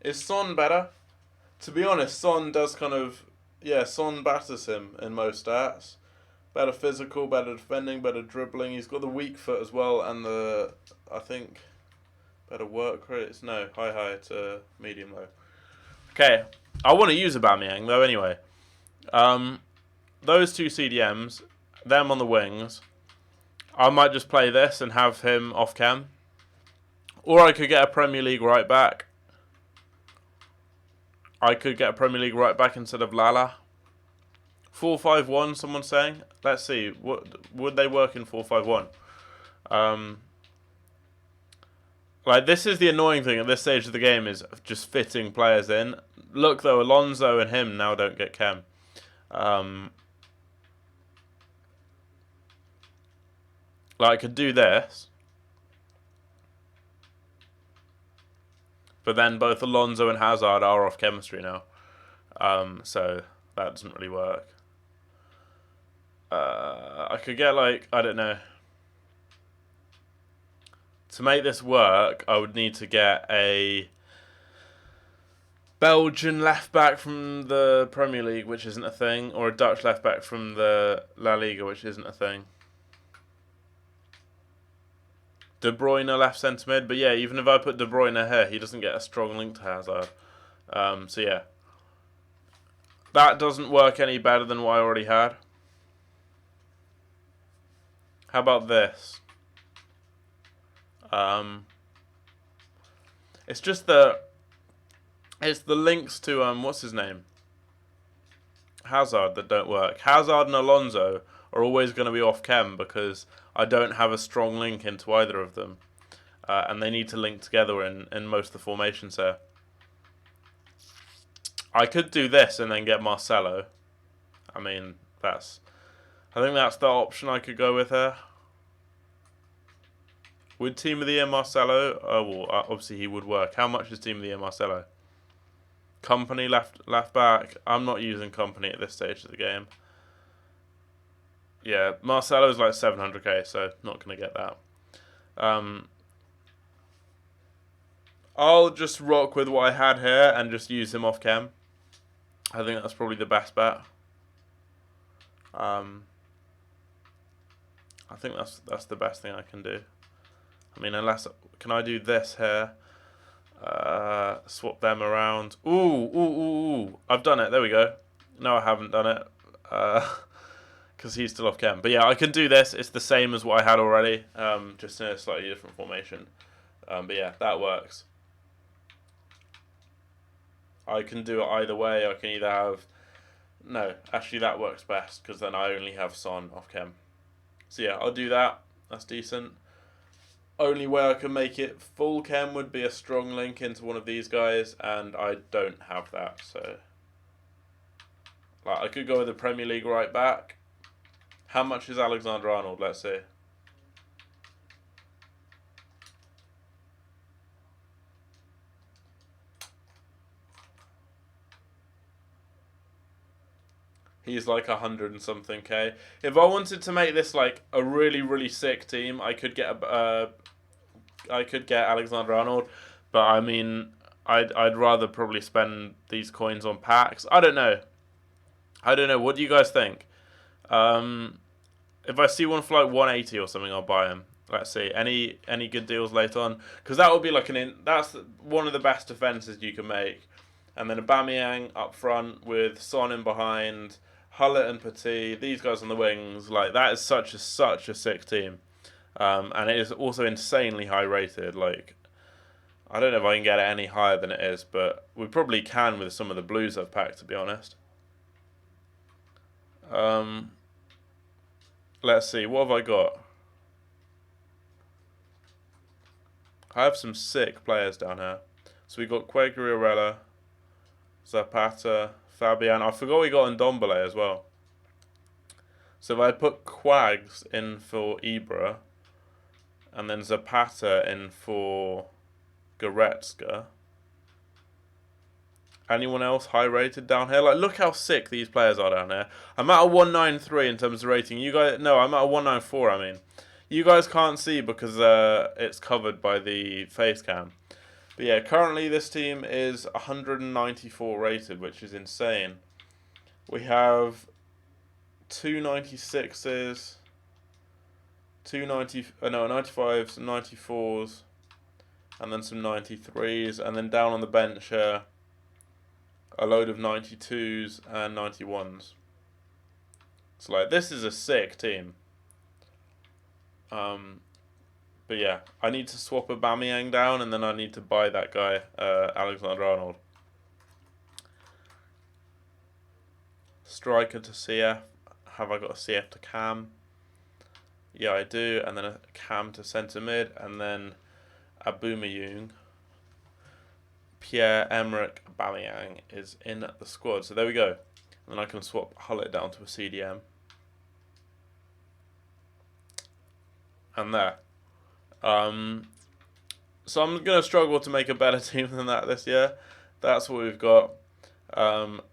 Is Son better? To be honest, Son does kind of... Yeah, Son batters him in most stats. Better physical, better defending, better dribbling. He's got the weak foot as well and the... I think... Better work rates? No, high to medium low. Okay, I want to use Aubameyang though anyway. Those two CDMs, them on the wings. I might just play this and have him off cam. Or I could get a Premier League right back. I could get a Premier League right back instead of Lala. 4-5-1, someone's saying. Let's see. What would they work in 4-5-1? Like, this is the annoying thing at this stage of the game, is just fitting players in. Look though, Alonso and him now don't get chem. Like, I could do this. But then both Alonso and Hazard are off chemistry now. So that doesn't really work. I could get, like, I don't know. To make this work, I would need to get a Belgian left back from the Premier League, which isn't a thing, or a Dutch left back from the La Liga, which isn't a thing. De Bruyne left centre mid, but yeah, even if I put De Bruyne here, he doesn't get a strong link to Hazard. So yeah, that doesn't work any better than what I already had. How about this? It's just it's the links to what's his name? Hazard that don't work. Hazard and Alonso are always going to be off chem because I don't have a strong link into either of them. And they need to link together in most of the formations here. I could do this and then get Marcelo. I mean, I think that's the option I could go with here. Would Team of the Year Marcelo? Oh, well, obviously he would work. How much is Team of the Year Marcelo? Company left back. I'm not using Company at this stage of the game. Yeah, Marcelo's like 700k, so not going to get that. I'll just rock with what I had here and just use him off chem. I think that's probably the best bet. I think that's the best thing I can do. I mean, unless can I do this here? Swap them around. Ooh! I've done it. There we go. No, I haven't done it. Because he's still off chem. But yeah, I can do this. It's the same as what I had already. Just in a slightly different formation. But yeah, that works. I can do it either way. I can either have... No, actually that works best, because then I only have Son off chem. So yeah, I'll do that. That's decent. Only way I can make it full chem would be a strong link into one of these guys, and I don't have that, so... Like, I could go with the Premier League right back. How much is Alexander-Arnold? Let's see. He's like 100 and something K. If I wanted to make this like a really, really sick team, I could get Alexander-Arnold, but I mean, I'd rather probably spend these coins on packs. I don't know. What do you guys think? If I see one for like 180 or something, I'll buy him. Let's see. Any good deals later on? Because that would be like that's one of the best defenses you can make. And then Aubameyang up front with Son in behind, Hullett and Petit, these guys on the wings. Like, that is such a sick team. And it is also insanely high rated. Like, I don't know if I can get it any higher than it is, but we probably can with some of the blues I've packed, to be honest. Let's see, what have I got? I have some sick players down here. So we got Quagliarella, Zapata, Fabian. I forgot we got Ndombele as well. So if I put Quags in for Ibra, and then Zapata in for Goretzka. Anyone else high rated down here? Like, look how sick these players are down here. I'm at a 193 in terms of rating. You guys, no, I'm at a 194. I mean, you guys can't see because it's covered by the face cam. But yeah, currently this team is 194 rated, which is insane. We have 296s, 95s, some 94s, and then some 93s, and then down on the bench here, a load of 92s and 91s. So like, this is a sick team. But yeah, I need to swap Aubameyang down, and then I need to buy that guy, Alexander-Arnold. Striker to CF. Have I got a CF to Cam? Yeah, I do. And then a Cam to centre mid, and then Aubameyang. Pierre-Emerick Aubameyang is in the squad. So there we go. And then I can swap Hullett down to a CDM. And there. So I'm going to struggle to make a better team than that this year. That's what we've got.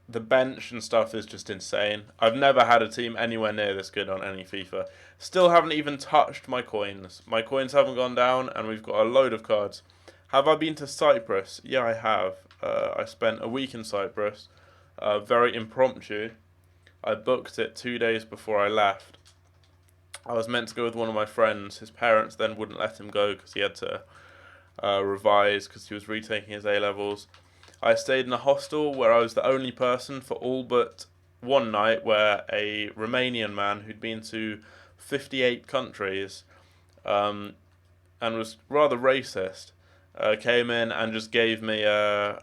The bench and stuff is just insane. I've never had a team anywhere near this good on any FIFA. Still haven't even touched my coins. My coins haven't gone down, and we've got a load of cards. Have I been to Cyprus? Yeah, I have. I spent a week in Cyprus. Very impromptu. I booked it 2 days before I left. I was meant to go with one of my friends. His parents then wouldn't let him go because he had to revise because he was retaking his A-levels. I stayed in a hostel where I was the only person for all but one night, where a Romanian man who'd been to 58 countries and was rather racist came in and just gave me a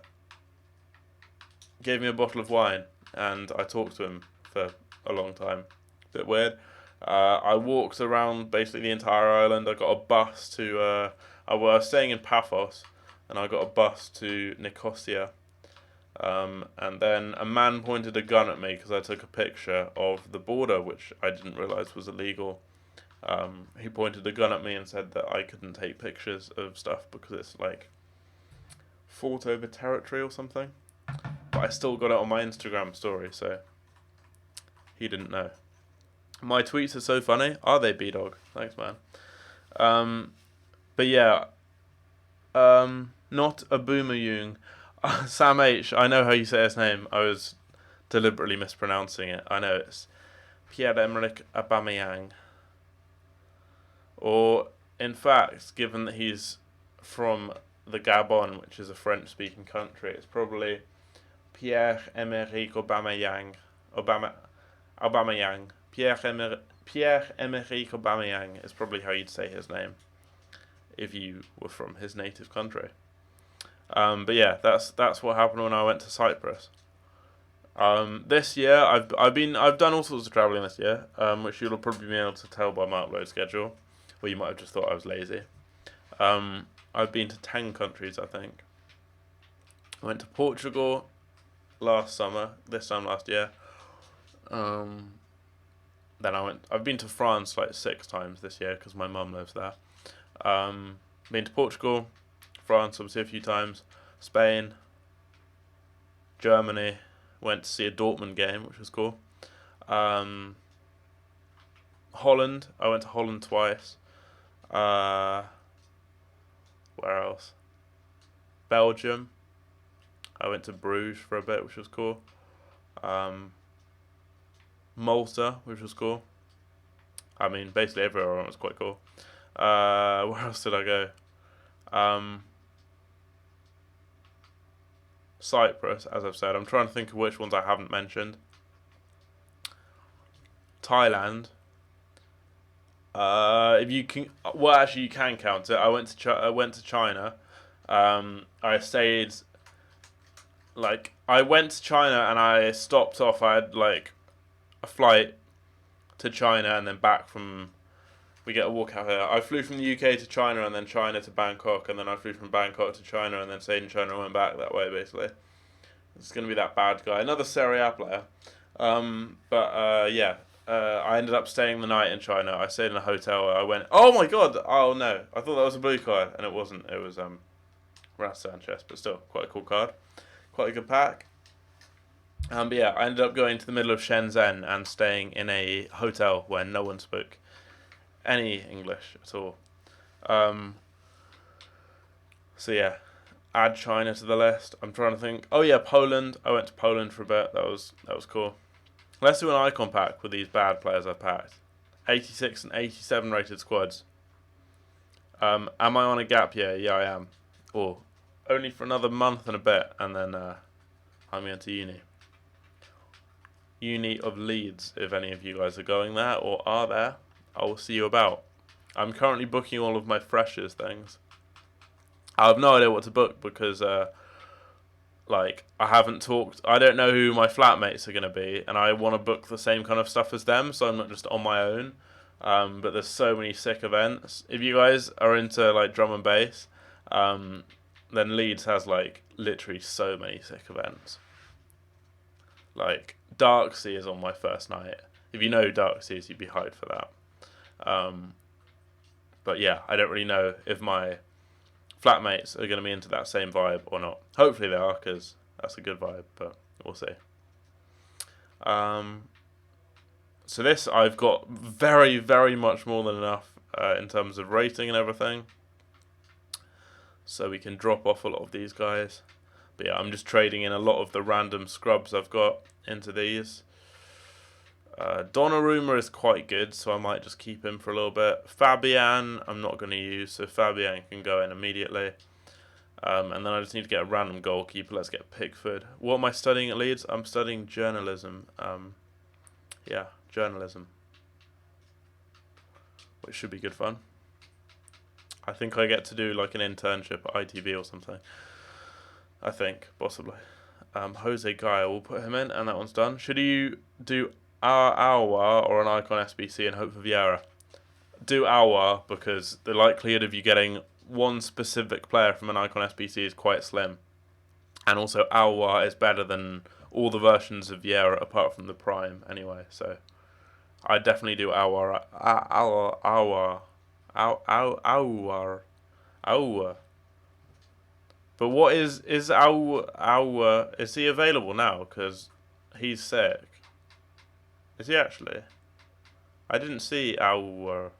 bottle of wine, and I talked to him for a long time. Bit weird. I walked around basically the entire island. I got a bus to... I was staying in Paphos, and I got a bus to Nicosia. And then a man pointed a gun at me because I took a picture of the border, which I didn't realise was illegal. He pointed a gun at me and said that I couldn't take pictures of stuff because it's like fought over territory or something. But I still got it on my Instagram story, so he didn't know. My tweets are so funny. Are they, B-Dog? Thanks, man. But yeah. not a Boomerjung. Sam H, I know how you say his name. I was deliberately mispronouncing it. I know it's Pierre-Emerick Aubameyang. Or, in fact, given that he's from the Gabon, which is a French-speaking country, it's probably Pierre-Emerick Aubameyang. Aubameyang. Pierre-Emerick Aubameyang is probably how you'd say his name if you were from his native country. But yeah, that's what happened when I went to Cyprus. This year I've done all sorts of travelling this year, which you'll probably be able to tell by my upload schedule, or you might have just thought I was lazy. I've been to 10 countries, I think. I went to Portugal last summer, this time last year. Then I've been to France like 6 times this year because my mum lives there. Been to Portugal, France obviously a few times, Spain, Germany. Went to see a Dortmund game, which was cool. Holland. I went to Holland twice. Where else? Belgium. I went to Bruges for a bit, which was cool. Malta, which was cool. I mean, basically everywhere I went was quite cool. Where else did I go? Cyprus, as I've said. I'm trying to think of which ones I haven't mentioned. Thailand. If you can, well, actually, you can count it. I went to China. I stayed. I went to China and I stopped off. I had a flight to China and then back from. We get a walk out here. I flew from the UK to China and then China to Bangkok, and then I flew from Bangkok to China and then stayed in China and went back that way, basically. It's going to be that bad guy. Another Serie A player. Yeah. I ended up staying the night in China. I stayed in a hotel. I went, oh my god! Oh no. I thought that was a blue card, and it wasn't. It was Ras Sanchez, but still, quite a cool card. Quite a good pack. But yeah, I ended up going to the middle of Shenzhen and staying in a hotel where no one spoke any English at all. So yeah, add China to the list. I'm trying to think. Oh yeah, Poland. I went to Poland for a bit. That was cool. Let's do an icon pack with these bad players I packed. 86 and 87 rated squads. Am I on a gap year? Yeah, I am. Or only for another month and a bit, and then I'm going to uni. Uni of Leeds, if any of you guys are going there or are there. I will see you about. I'm currently booking all of my freshers things. I have no idea what to book because, I haven't talked. I don't know who my flatmates are going to be, and I want to book the same kind of stuff as them, so I'm not just on my own. But there's so many sick events. If you guys are into drum and bass, then Leeds has literally so many sick events. Darksea is on my first night. If you know who Darksea is, you'd be hyped for that. But yeah, I don't really know if my flatmates are going to be into that same vibe or not. Hopefully they are, because that's a good vibe, but we'll see. So this, I've got very, very much more than enough in terms of rating and everything. So we can drop off a lot of these guys. But yeah, I'm just trading in a lot of the random scrubs I've got into these. Donnarumma is quite good, so I might just keep him for a little bit. Fabian, I'm not going to use, so Fabian can go in immediately. And then I just need to get a random goalkeeper. Let's get Pickford. What am I studying at Leeds? I'm studying journalism. Yeah, journalism. Which should be good fun. I think I get to do an internship at ITV or something. I think, possibly. Jose Guy, we'll put him in, and that one's done. Should you do Aouar or an Icon SBC and hope for Vieira? Do Aouar because the likelihood of you getting one specific player from an Icon SBC is quite slim. And also Aouar is better than all the versions of Vieira apart from the Prime anyway. So I definitely do Aouar. Aouar. But what is Aouar? Is he available now? Because he's sick. Is he actually? I didn't see Aouar.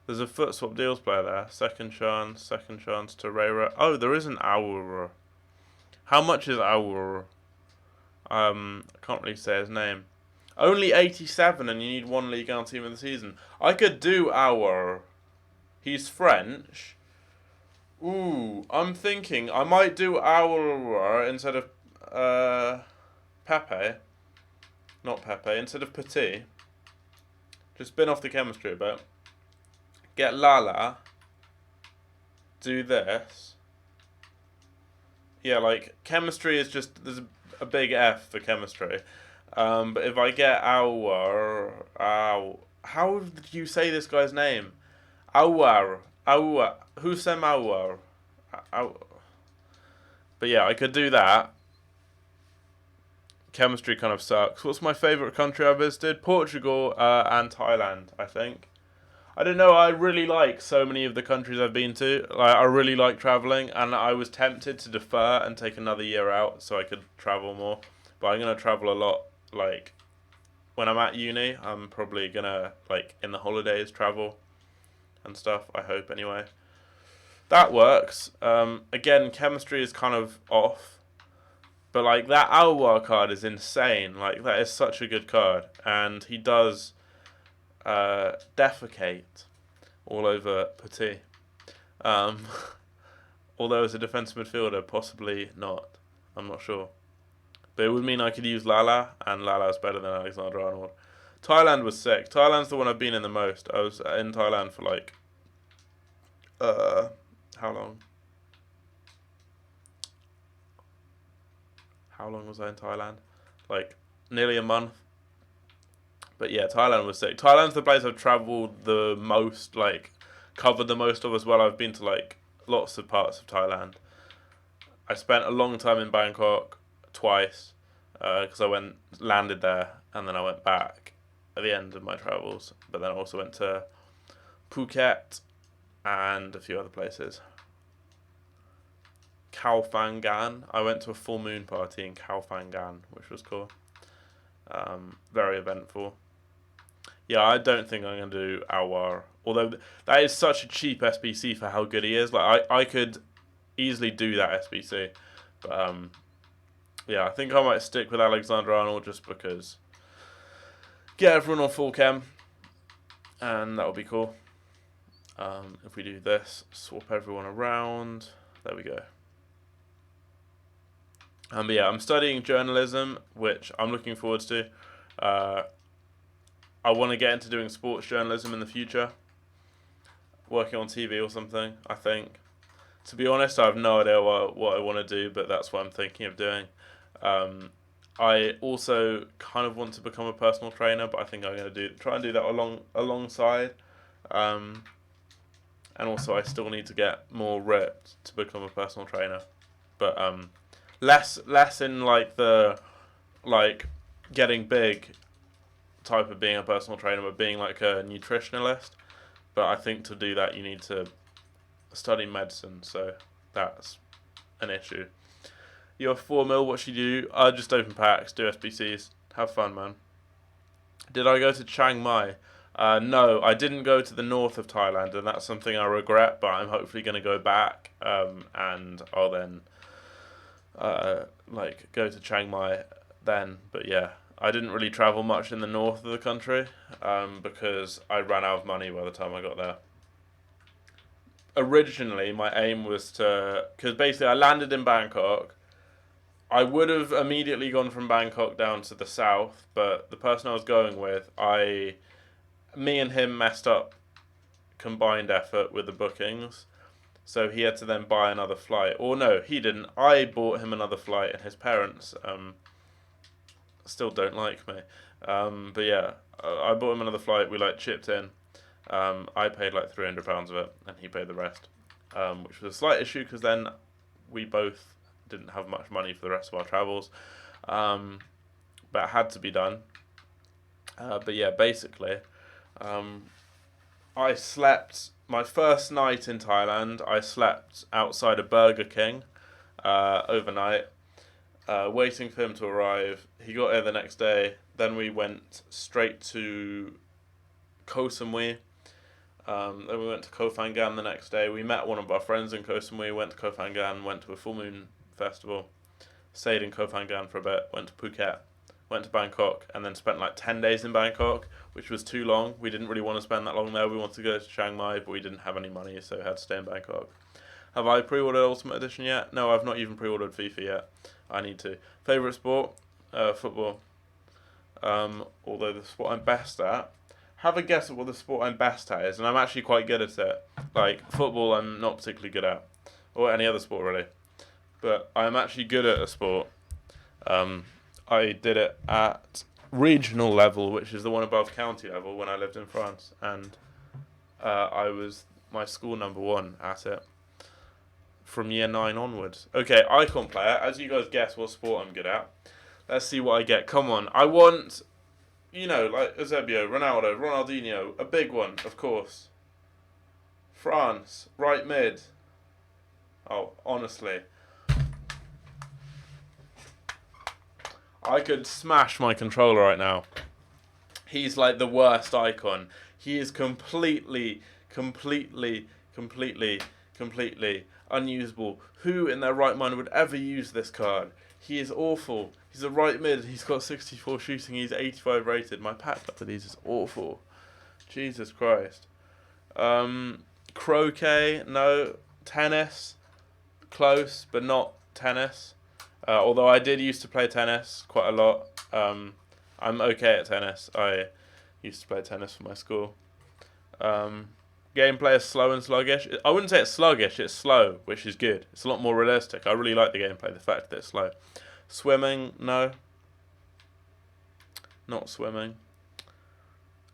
There's a foot swap deals player there. Second chance to Rayra. Oh, there is an Aurora. How much is Aurora? I can't really say his name. Only 87 and you need one League 1 team in the season. I could do Aurora. He's French. Ooh, I'm thinking I might do Aurora instead of Pepe. Not Pepe, instead of Petit. Just spin off the chemistry a bit. Get Lala. Do this. Yeah, like, chemistry is just, there's a big F for chemistry. But if I get how did you say this guy's name? Awar. Hussein Awar. But yeah, I could do that. Chemistry kind of sucks. What's my favourite country I visited? Portugal and Thailand, I think. I don't know, I really like so many of the countries I've been to. Like, I really like travelling, and I was tempted to defer and take another year out so I could travel more. But I'm going to travel a lot, like, when I'm at uni. I'm probably going to, like, in the holidays, travel and stuff, I hope, anyway. That works. Again, chemistry is kind of off. But, like, that Alwar card is insane. Like, that is such a good card. And he does defecate all over Petit. Although as a defensive midfielder, possibly not. I'm not sure. But it would mean I could use Lala, and Lala's better than Alexander-Arnold. Thailand was sick. Thailand's the one I've been in the most. I was in Thailand for like, how long? How long was I in Thailand? Like, nearly a month. But yeah, Thailand was sick. Thailand's the place I've travelled the most, like, covered the most of as well. I've been to, like, lots of parts of Thailand. I spent a long time in Bangkok, twice, because I landed there, and then I went back at the end of my travels. But then I also went to Phuket and a few other places. Khao Phangan. I went to a full moon party in Khao Phangan, which was cool. Very eventful. Yeah, I don't think I'm going to do Awar. Although that is such a cheap SBC for how good he is. Like, I could easily do that SBC. But, yeah, I think I might stick with Alexander-Arnold just because. Get everyone on full chem. And that would be cool. If we do this, swap everyone around. There we go. But yeah, I'm studying journalism, which I'm looking forward to. I want to get into doing sports journalism in the future. Working on TV or something, I think. To be honest, I have no idea what I want to do, but that's what I'm thinking of doing. I also kind of want to become a personal trainer, but I think I'm going to try and do that alongside. And also, I still need to get more ripped to become a personal trainer. But less in like the getting big type of being a personal trainer, but being like a nutritionalist. But I think to do that you need to study medicine, so that's an issue. You have 4 mil, what should you do? Just open packs, do SBCs, have fun, man. Did I go to Chiang Mai? No, I didn't go to the north of Thailand, and that's something I regret, but I'm hopefully going to go back, and I'll then go to Chiang Mai then. But yeah, I didn't really travel much in the north of the country because I ran out of money by the time I got there. Originally, my aim was because basically I landed in Bangkok. I would have immediately gone from Bangkok down to the south, but the person I was going with, me and him messed up combined effort with the bookings. So he had to then buy another flight. Or no, he didn't. I bought him another flight, and his parents still don't like me. But yeah, I bought him another flight. We chipped in. I paid £300 of it, and he paid the rest, which was a slight issue because then we both didn't have much money for the rest of our travels. But it had to be done. But yeah, basically, I slept. My first night in Thailand, I slept outside a Burger King overnight, waiting for him to arrive. He got here the next day. Then we went straight to Koh Samui, Then we went to Koh Phangan the next day. We met one of our friends in Koh Samui, went to Koh Phangan, went to a full moon festival, stayed in Koh Phangan for a bit, went to Phuket, went to Bangkok, and then spent like 10 days in Bangkok, which was too long. We didn't really want to spend that long there. We wanted to go to Chiang Mai, but we didn't have any money, so we had to stay in Bangkok. Have I pre-ordered Ultimate Edition yet? No, I've not even pre-ordered FIFA yet. I need to. Favourite sport? Football. Although the sport I'm best at, have a guess at what the sport I'm best at is, and I'm actually quite good at it. Like, football I'm not particularly good at, or any other sport really. But I'm actually good at a sport. I did it at regional level, which is the one above county level, when I lived in France, and I was my school number 1 at it from year 9 onwards. Okay, icon player. As you guys guess what sport I'm good at. Let's see what I get. Come on. I want, like Eusebio, Ronaldo, Ronaldinho. A big one, of course. France, right mid. Oh, honestly. I could smash my controller right now. He's like the worst icon. He is completely unusable. Who in their right mind would ever use this card? He is awful. He's a right mid. He's got 64 shooting. He's 85 rated. My pack after these is awful. Jesus Christ. Croquet, no. Tennis, close, but not tennis. Although I did used to play tennis quite a lot. I'm okay at tennis. I used to play tennis for my school. Gameplay is slow and sluggish. I wouldn't say it's sluggish, it's slow, which is good. It's a lot more realistic. I really like the gameplay, the fact that it's slow. Swimming, no. Not swimming.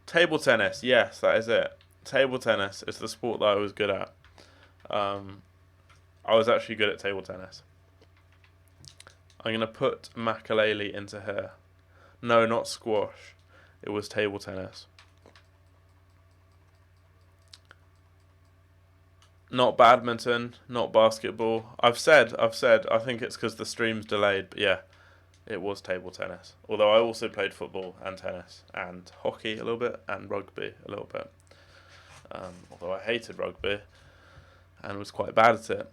Table tennis, yes, that is it. Table tennis is the sport that I was good at. I was actually good at table tennis. I'm going to put Makalele into here. No, not squash. It was table tennis. Not badminton, not basketball. I've said, I think it's because the stream's delayed, but yeah, it was table tennis. Although I also played football and tennis and hockey a little bit and rugby a little bit. Although I hated rugby and was quite bad at it.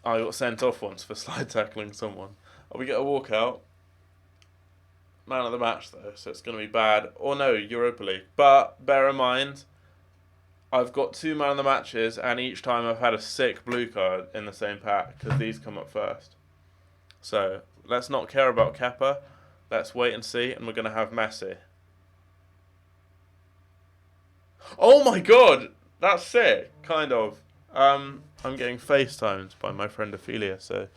I got sent off once for slide tackling someone. We get a walkout. Man of the match though, so it's going to be bad. Or no, Europa League. But bear in mind, I've got 2 man of the matches, and each time I've had a sick blue card in the same pack, because these come up first. So, let's not care about Kepa. Let's wait and see, and we're going to have Messi. Oh my god! That's sick, kind of. I'm getting FaceTimed by my friend Ophelia, so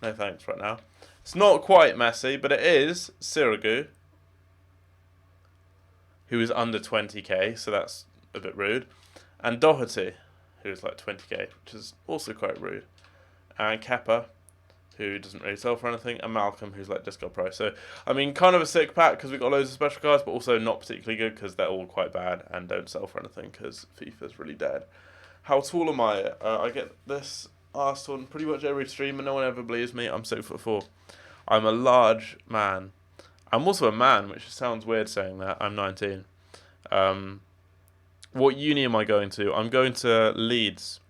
no thanks right now. It's not quite Messi, but it is Sirigu, who is under 20k, so that's a bit rude. And Doherty, who's like 20k, which is also quite rude. And Kepa, who doesn't really sell for anything. And Malcolm, who's like Disco Pro. So, I mean, kind of a sick pack because we've got loads of special cards, but also not particularly good because they're all quite bad and don't sell for anything because FIFA's really dead. How tall am I? I get this asked on pretty much every stream and no one ever believes me. I'm 6'4". I'm a large man. I'm also a man, which sounds weird saying that. I'm 19. What uni am I going to? I'm going to Leeds,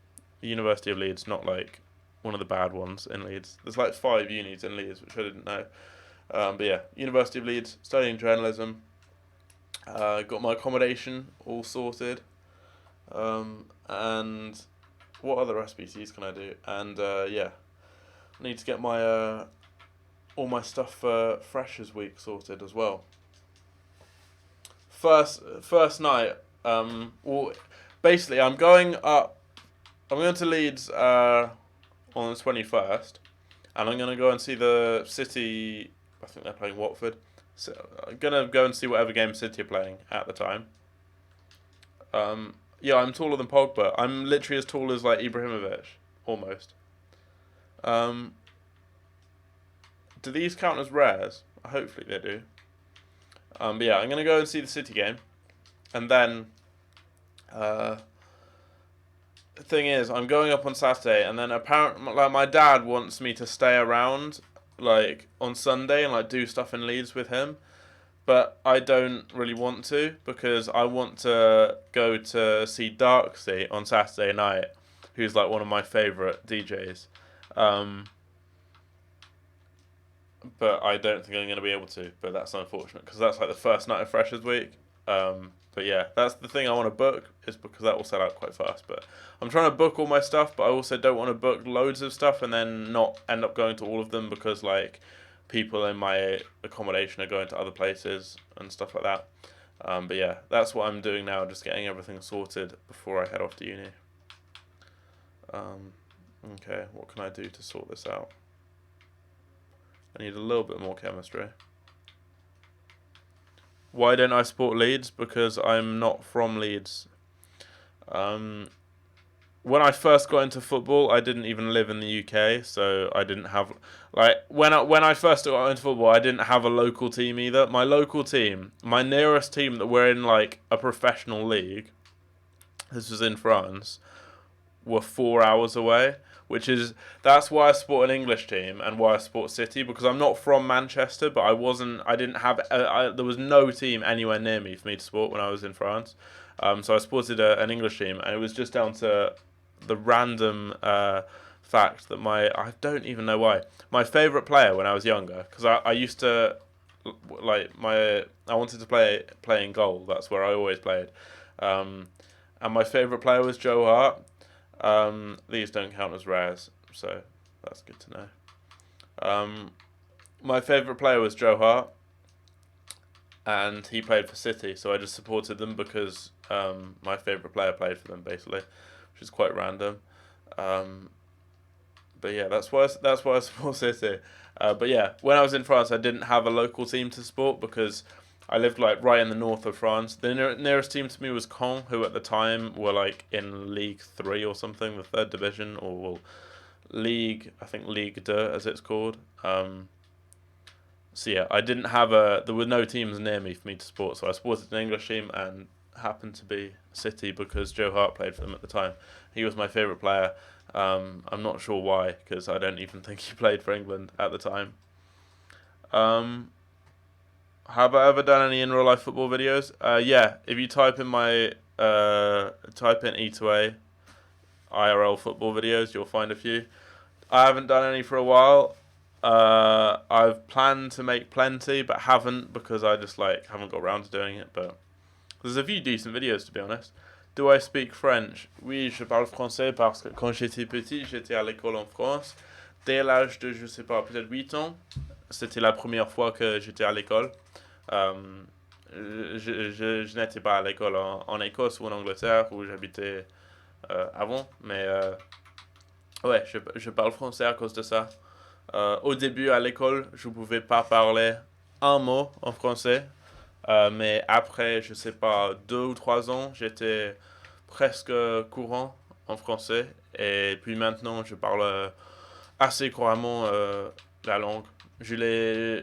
the University of Leeds, not like one of the bad ones in Leeds. There's like 5 unis in Leeds, which I didn't know. But yeah, University of Leeds, studying journalism. Got my accommodation all sorted. And what other SBCs can I do? And yeah, I need to get my all my stuff for Freshers Week sorted as well. First night. Well, basically, I'm going to Leeds on the 21st, and I'm going to go and see the City. I think they're playing Watford. So I'm going to go and see whatever game City are playing at the time. Yeah, I'm taller than Pogba. I'm literally as tall as like Ibrahimovic, almost. Do these count as rares? Hopefully they do. But yeah, I'm going to go and see the City game. And then, the thing is, I'm going up on Saturday, and then apparently, like, my dad wants me to stay around, like, on Sunday and, like, do stuff in Leeds with him. but I don't really want to because I want to go to see Darksea on Saturday night, who's like one of my favorite DJs. Um, but I don't think I'm going to be able to. But that's unfortunate because that's like the first night of Freshers Week. But yeah, that's the thing I want to book is because that will sell out quite fast. But I'm trying to book all my stuff, but I also don't want to book loads of stuff and then not end up going to all of them because like people in my accommodation are going to other places and stuff like that. But yeah, that's what I'm doing now, just getting everything sorted before I head off to uni. Okay, what can I do to sort this out? I need a little bit more chemistry. Why don't I support Leeds? Because I'm not from Leeds. When I first got into football, I didn't even live in the UK, so I didn't have like when I first got into football, I didn't have a local team either. My local team, my nearest team that were in like a professional league, this was in France, were 4 hours away. Which is that's why I support an English team and why I support City because I'm not from Manchester, but I didn't have there was no team anywhere near me for me to support when I was in France. So I supported an English team, and it was just down to the random fact that I don't even know why my favorite player when I was younger because I used to I wanted to play in goal. That's where I always played, and my favorite player was Joe Hart. These don't count as rares, so that's good to know. My favourite player was Joe Hart, and he played for City, so I just supported them because my favourite player played for them, basically, which is quite random. But yeah, that's why I support City. But yeah, when I was in France, I didn't have a local team to support because I lived like right in the north of France. The nearest team to me was Caen, who at the time were like in League 3 or something, the third division, or League, I think League 2 as it's called. So yeah, I didn't have there were no teams near me for me to support, so I supported an English team and happened to be City because Joe Hart played for them at the time. He was my favourite player. I'm not sure why, because I don't even think he played for England at the time. Have I ever done any in real life football videos? Yeah, if you type in E2A IRL football videos, you'll find a few. I haven't done any for a while. I've planned to make plenty, but haven't because I just haven't got around to doing it. But there's a few decent videos to be honest. Do I speak French? Oui, je parle français parce que quand j'étais petit, j'étais à l'école en France. Dès l'âge de, je sais pas, peut-être 8 ans, c'était la première fois que j'étais à l'école. Je n'étais pas à l'école en Écosse ou en Angleterre où j'habitais avant, mais ouais, je parle français à cause de ça. Au début à l'école, je ne pouvais pas parler un mot en français, mais après, je sais pas, 2 ou 3 ans, j'étais presque courant en français, et puis maintenant, je parle assez couramment la langue. Je l'ai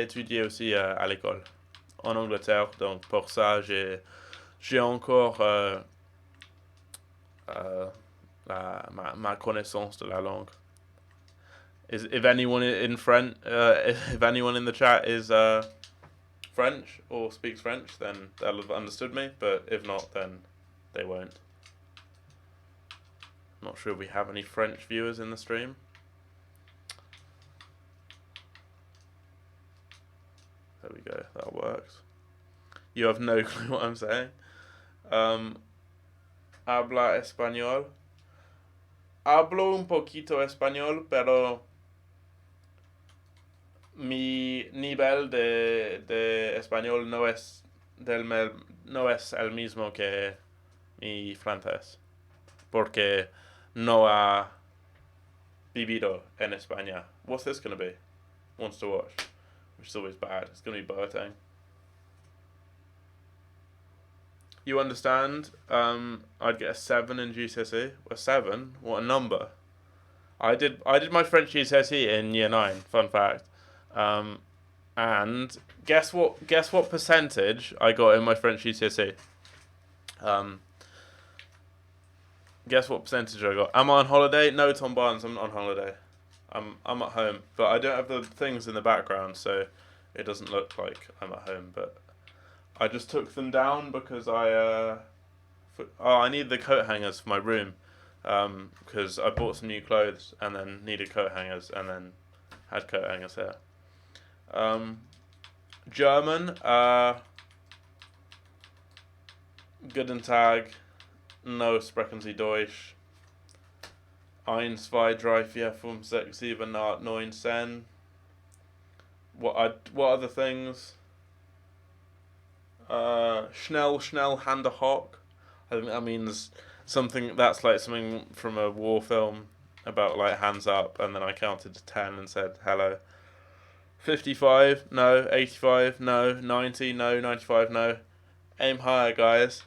étudié aussi à l'école en Angleterre, donc pour ça, j'ai encore euh, ma connaissance de la langue. If anyone in French, if anyone in the chat is French or speaks French, then they'll have understood me. But if not, then they won't. Not sure if we have any French viewers in the stream. There we go. That works. You have no clue what I'm saying. Habla español. Hablo un poquito español, pero mi nivel de español no es el mismo que mi francés, porque no ha vivido en España. What's this going to be? Wants to watch, which is always bad. It's going to be Boateng. You understand? I'd get a 7 in GCSE. A 7? What a number! I did my French GCSE in year 9. Fun fact. And guess what percentage I got in my French GCSE? Guess what percentage I got? Am I on holiday? No, Tom Barnes, I'm not on holiday. I'm at home, but I don't have the things in the background, so It doesn't look like I'm at home, but I just took them down because I need the coat hangers for my room, because I bought some new clothes and then needed coat hangers and then had coat hangers here. German, Guten Tag, no sprechen Sie Deutsch. 1, 2, 3, 4, 5, 6, 7, 8, 9, 10. What other things? Schnell, schnell, hand a hock. I think that means something that's like something from a war film about like hands up, and then I counted to 10 and said hello. 55, no. 85, no. 90, no. 95, no. Aim higher, guys.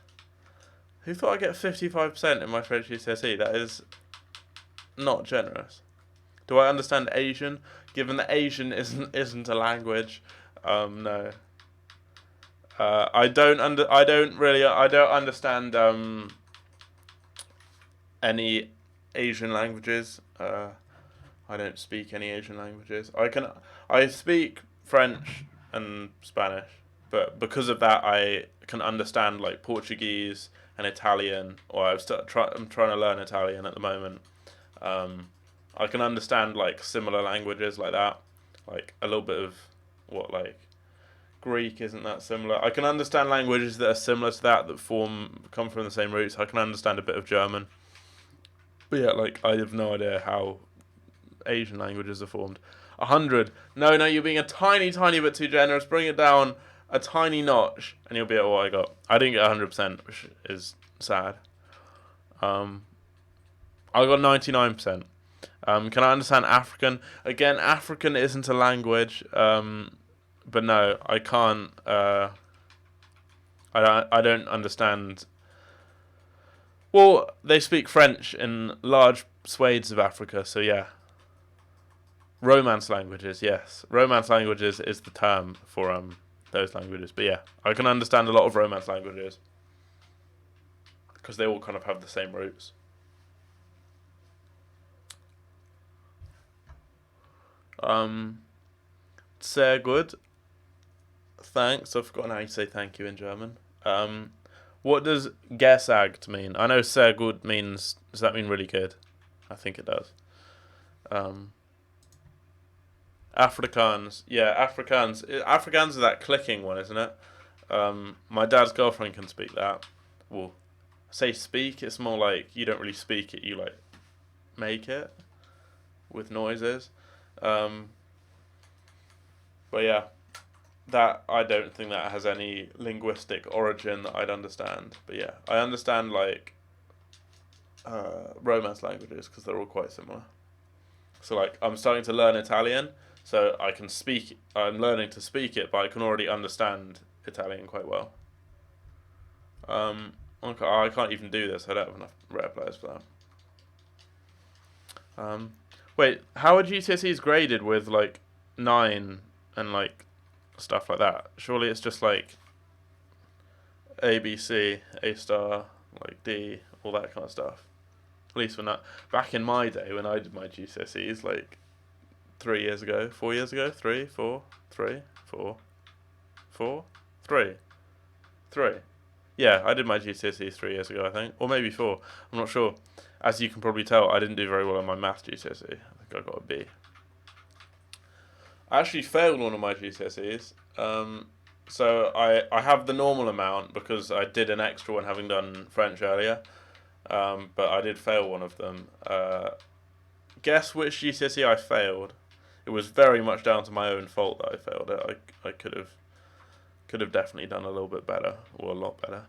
Who thought I'd get 55% in my French GCSE? That is not generous. Do I understand Asian? Given that Asian isn't a language, no. I don't understand any Asian languages. I don't speak any Asian languages. I speak French and Spanish, but because of that, I can understand like Portuguese and Italian. Or I'm trying to learn Italian at the moment. I can understand like similar languages like that, like a little bit of like Greek isn't that similar. I can understand languages that are similar to that come from the same roots. I can understand a bit of German, but yeah, like I have no idea how Asian languages are formed. 100. No, you're being a tiny bit too generous. Bring it down a tiny notch, and you'll be at what I got. I didn't get 100%, which is sad. I got 99%. Can I understand African? Again, African isn't a language. But no, I can't. I don't understand. Well, they speak French in large swathes of Africa, so yeah. Romance languages, yes. Romance languages is the term for those languages. But yeah, I can understand a lot of Romance languages because they all kind of have the same roots. Sehr good. Thanks. I've forgotten how you say thank you in German. What does gesagt mean? I know sehr gut means. Does that mean really good? I think it does. Afrikaans. Yeah, Afrikaans. Afrikaans is that clicking one, isn't it? My dad's girlfriend can speak that. Well, say speak. It's more like you don't really speak it. You like make it with noises. But yeah, that I don't think that has any linguistic origin that I'd understand. But yeah, I understand like Romance languages because they're all quite similar. So like I'm starting to learn Italian, so I can speak. I'm learning to speak it, but I can already understand Italian quite well. Okay, I can't even do this. I don't have enough rare players for that. Wait, how are GCSEs graded with like 9 and like stuff like that? Surely it's just like A, B, C, A star, like D, all that kind of stuff. At least when back in my day when I did my GCSEs, like 3 years ago, 4 years ago, 3, 4, 3, 4, 4, 3, 3. Yeah, I did my GCSEs 3 years ago, I think, or maybe 4. I'm not sure. As you can probably tell, I didn't do very well on my maths GCSE. I think I got a B. I actually failed one of my GCSEs. So I have the normal amount because I did an extra one having done French earlier. But I did fail one of them. Guess which GCSE I failed? It was very much down to my own fault that I failed it. I could have definitely done a little bit better, or a lot better.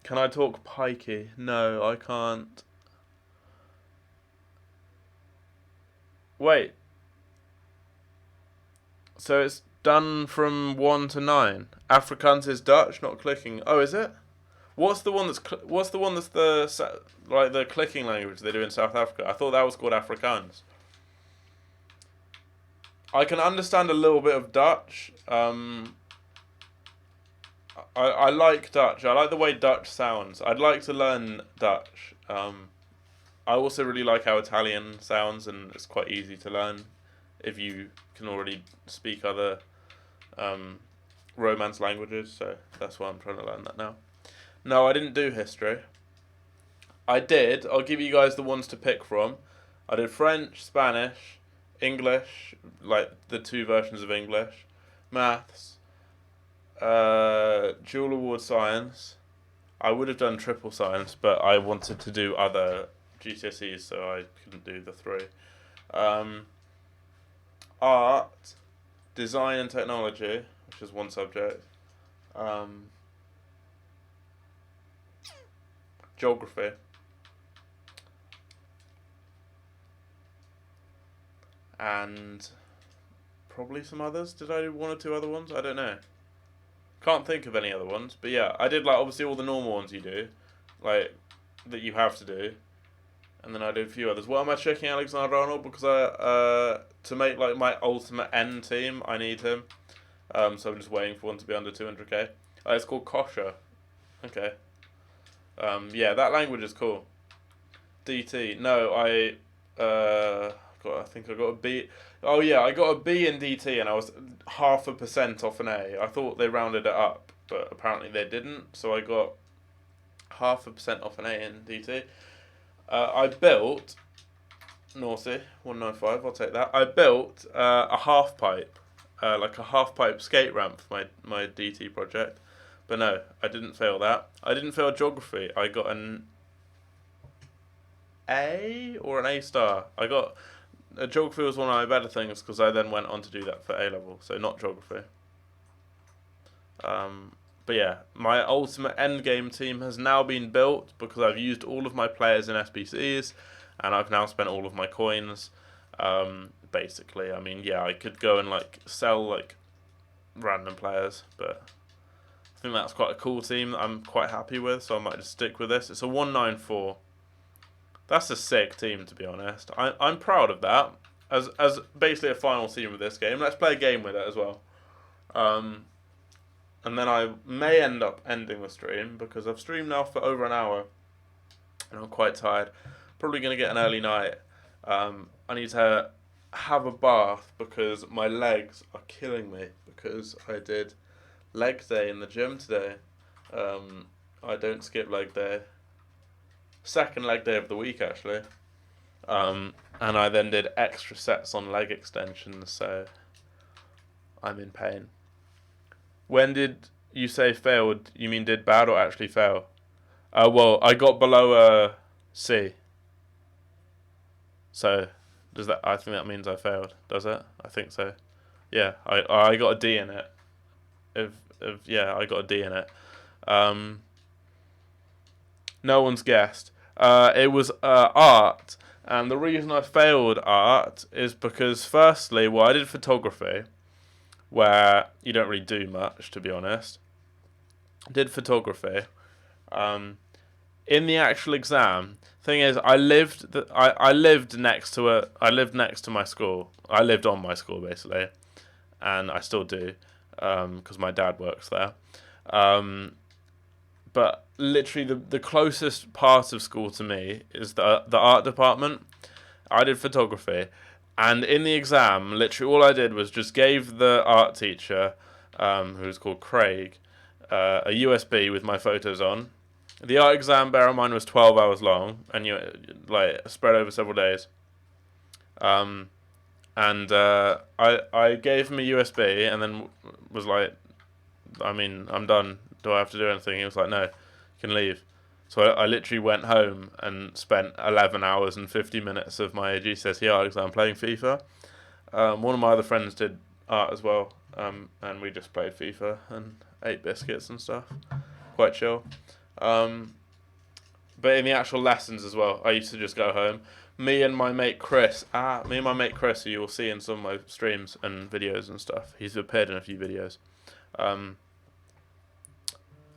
Can I talk pikey? No, I can't. Wait. So it's done from 1 to 9. Afrikaans is Dutch, not clicking. Oh, is it? What's the one that's the clicking language they do in South Africa? I thought that was called Afrikaans. I can understand a little bit of Dutch. I like Dutch. I like the way Dutch sounds. I'd like to learn Dutch. I also really like how Italian sounds, and it's quite easy to learn if you can already speak other Romance languages, so that's why I'm trying to learn that now. No, I didn't do history. I did. I'll give you guys the ones to pick from. I did French, Spanish, English, like the 2 versions of English, maths, dual award science. I would have done triple science, but I wanted to do other GCSEs, so I couldn't do the 3. Art, design and technology, which is 1 subject. Geography. And probably some others. Did I do 1 or 2 other ones? I don't know. Can't think of any other ones. But yeah, I did like obviously all the normal ones you do, like that you have to do, and then I did a few others. Why am I checking Alexander Arnold? Because I to make like my ultimate end team, I need him. So I'm just waiting for one to be under 200k. It's called Kosher. Okay. Yeah, that language is cool. DT. No, I think I got a B. Oh yeah, I got a B in DT, and I was 0.5% off an A. I thought they rounded it up, but apparently they didn't. So I got 0.5% off an A in DT. I built naughty 195. I'll take that. I built a half pipe, like a half pipe skate ramp for my DT project. But no, I didn't fail that. I didn't fail geography. I got an A or an A star. I got geography was one of my better things because I then went on to do that for A level, so not geography. But yeah, my ultimate endgame team has now been built because I've used all of my players in SBCs, and I've now spent all of my coins. Basically, I mean, yeah, I could go and like sell like random players, but I think that's quite a cool team that I'm quite happy with, so I might just stick with this. It's a 194. That's a sick team, to be honest. I'm proud of that as basically a final team of this game. Let's play a game with it as well. And then I may end up ending the stream because I've streamed now for over an hour and I'm quite tired. Probably going to get an early night. I need to have a bath because my legs are killing me because I did leg day in the gym today. I don't skip leg day. 2nd leg day of the week actually. And I then did extra sets on leg extensions, so I'm in pain. When did you say failed? You mean did bad or actually fail? Well, I got below a C. So does that? I think that means I failed. Does it? I think so. Yeah, I got a D in it. Yeah, I got a D in it. No one's guessed. It was art, and the reason I failed art is because firstly, well, I did photography, where you don't really do much, to be honest. Did photography. In the actual exam, thing is, I lived next to my school. I lived on my school basically, and I still do, because my dad works there. But literally, the closest part of school to me is the art department. I did photography. And in the exam, literally all I did was just gave the art teacher, who was called Craig, a USB with my photos on. The art exam, bear in mind, was 12 hours long, and spread over several days. I gave him a USB, and then was like, I mean, I'm done. Do I have to do anything? He was like, no, you can leave. So I literally went home and spent 11 hours and 50 minutes of my GCSE art exam playing FIFA. One of my other friends did art as well, and we just played FIFA and ate biscuits and stuff. Quite chill. But in the actual lessons as well, I used to just go home. Me and my mate Chris, who you will see in some of my streams and videos and stuff. He's appeared in a few videos.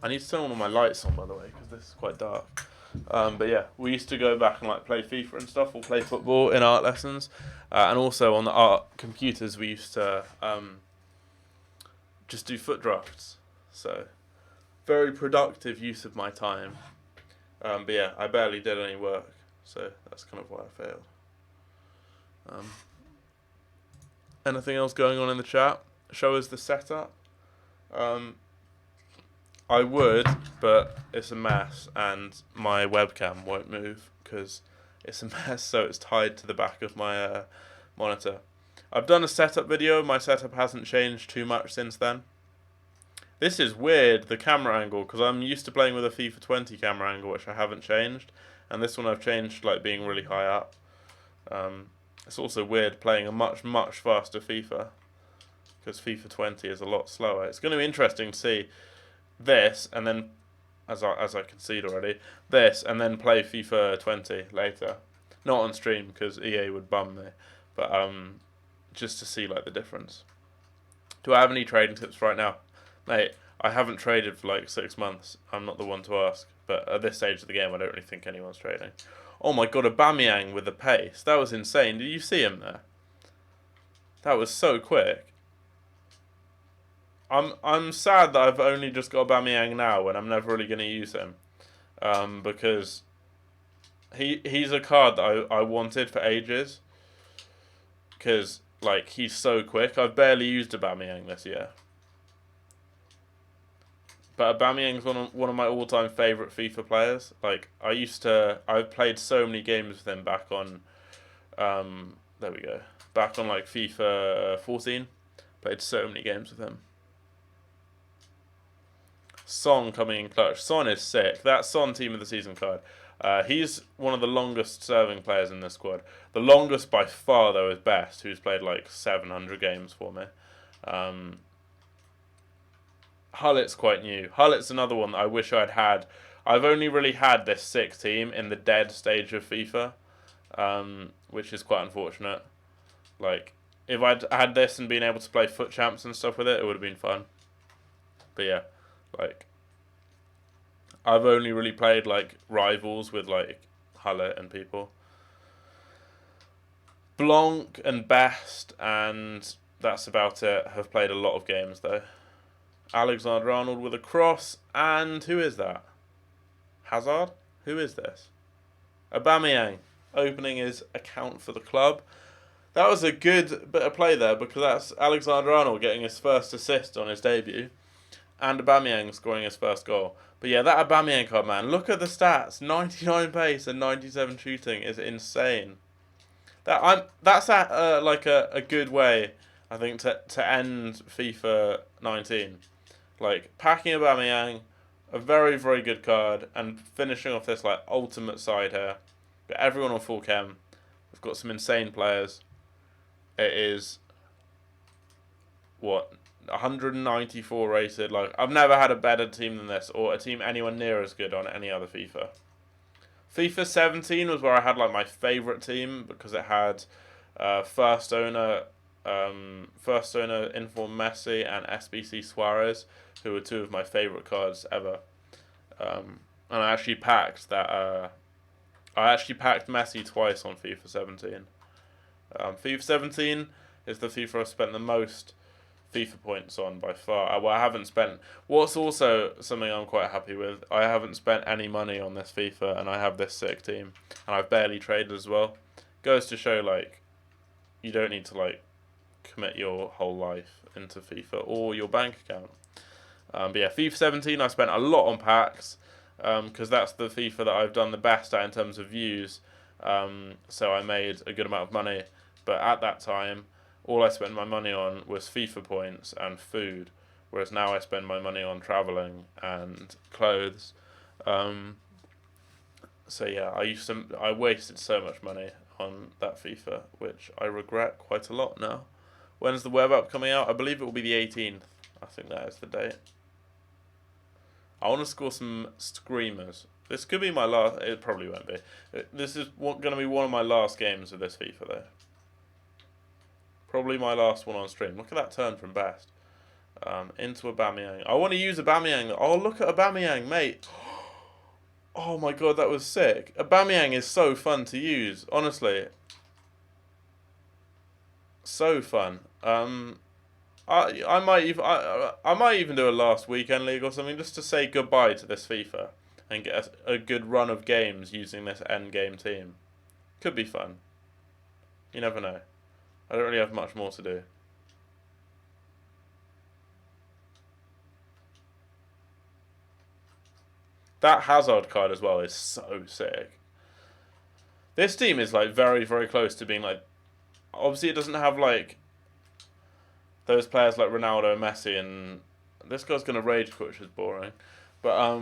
I need to turn all my lights on, by the way, because this is quite dark. But yeah, we used to go back and play FIFA and stuff, or play football in art lessons, and also on the art computers we used to just do foot drafts. So very productive use of my time. But yeah, I barely did any work, so that's kind of why I failed. Anything else going on in the chat? Show us the setup. I would, but it's a mess, and my webcam won't move because it's a mess, so it's tied to the back of my monitor. I've done a setup video. My setup hasn't changed too much since then. This is weird, the camera angle, because I'm used to playing with a FIFA 20 camera angle, which I haven't changed, and this one I've changed, like, being really high up. It's also weird playing a much faster FIFA, because FIFA 20 is a lot slower. It's going to be interesting to see this, and then, as I concede already, this, and then play FIFA 20 later. Not on stream, because EA would bum me, but just to see, like, the difference. Do I have any trading tips right now? Mate, I haven't traded for like 6 months. I'm not the one to ask. But at this stage of the game, I don't really think anyone's trading. Oh my god, Aubameyang with the pace. That was insane. Did you see him there? That was so quick. I'm sad that I've only just got Aubameyang now when I'm never really going to use him. Because he's a card that I wanted for ages. Because, like, he's so quick. I've barely used Aubameyang this year. But Aubameyang's one of my all-time favourite FIFA players. Like, I've played so many games with him back on, there we go, back on like FIFA 14. Played so many games with him. Son coming in clutch. Son is sick. That Son team of the season card. He's one of the longest serving players in this squad. The longest by far, though, is Best, who's played like 700 games for me. Hullet's quite new. Hullet's another one that I wish I'd had. I've only really had this sick team in the dead stage of FIFA, which is quite unfortunate. Like, if I'd had this and been able to play foot champs and stuff with it, it would have been fun. But yeah, like, I've only really played like rivals with like Hullet and people. Blanc and Best, and that's about it. Have played a lot of games though. Alexander-Arnold with a cross, and who is that? Hazard? Who is this? Aubameyang opening his account for the club. That was a good bit of play there, because that's Alexander-Arnold getting his first assist on his debut, and Aubameyang scoring his first goal. But yeah, that Aubameyang card, man, look at the stats. 99 pace and 97 shooting is insane. That's like a good way, I think, to end FIFA 19. Like, packing Aubameyang, a very good card, and finishing off this like ultimate side here. Got everyone on full chem. We've got some insane players. It is what, 194 rated. Like, I've never had a better team than this, or a team anywhere near as good on any other FIFA. FIFA 17 was where I had like my favourite team, because it had first owner Inform Messi and SBC Suarez, who were two of my favourite cards ever. And I actually packed that. I actually packed Messi twice on FIFA 17. FIFA 17 is the FIFA I've spent the most FIFA points on by far. Well, I haven't spent. What's also something I'm quite happy with, I haven't spent any money on this FIFA, and I have this sick team, and I've barely traded as well. Goes to show, like, you don't need to like commit your whole life into FIFA or your bank account. But yeah, FIFA 17 I spent a lot on packs, because that's the FIFA that I've done the best at in terms of views. So I made a good amount of money, but at that time, all I spent my money on was FIFA points and food, whereas now I spend my money on travelling and clothes. So yeah, I wasted so much money on that FIFA, which I regret quite a lot now. When's the web app coming out? I believe it will be the 18th. I think that is the date. I want to score some screamers. This could be my last. It probably won't be. This is going to be one of my last games of this FIFA, though. Probably my last one on stream. Look at that turn from Best. Into Aubameyang. I want to use Aubameyang. Oh, look at Aubameyang, mate. Oh my god, that was sick. Aubameyang is so fun to use, honestly. So fun. I might even do a last weekend league or something, just to say goodbye to this FIFA and get a good run of games using this end game team. Could be fun. You never know. I don't really have much more to do. That Hazard card as well is so sick. This team is like very, very close to being like. Obviously, it doesn't have like those players like Ronaldo and Messi, and this guy's gonna rage quit, which is boring. But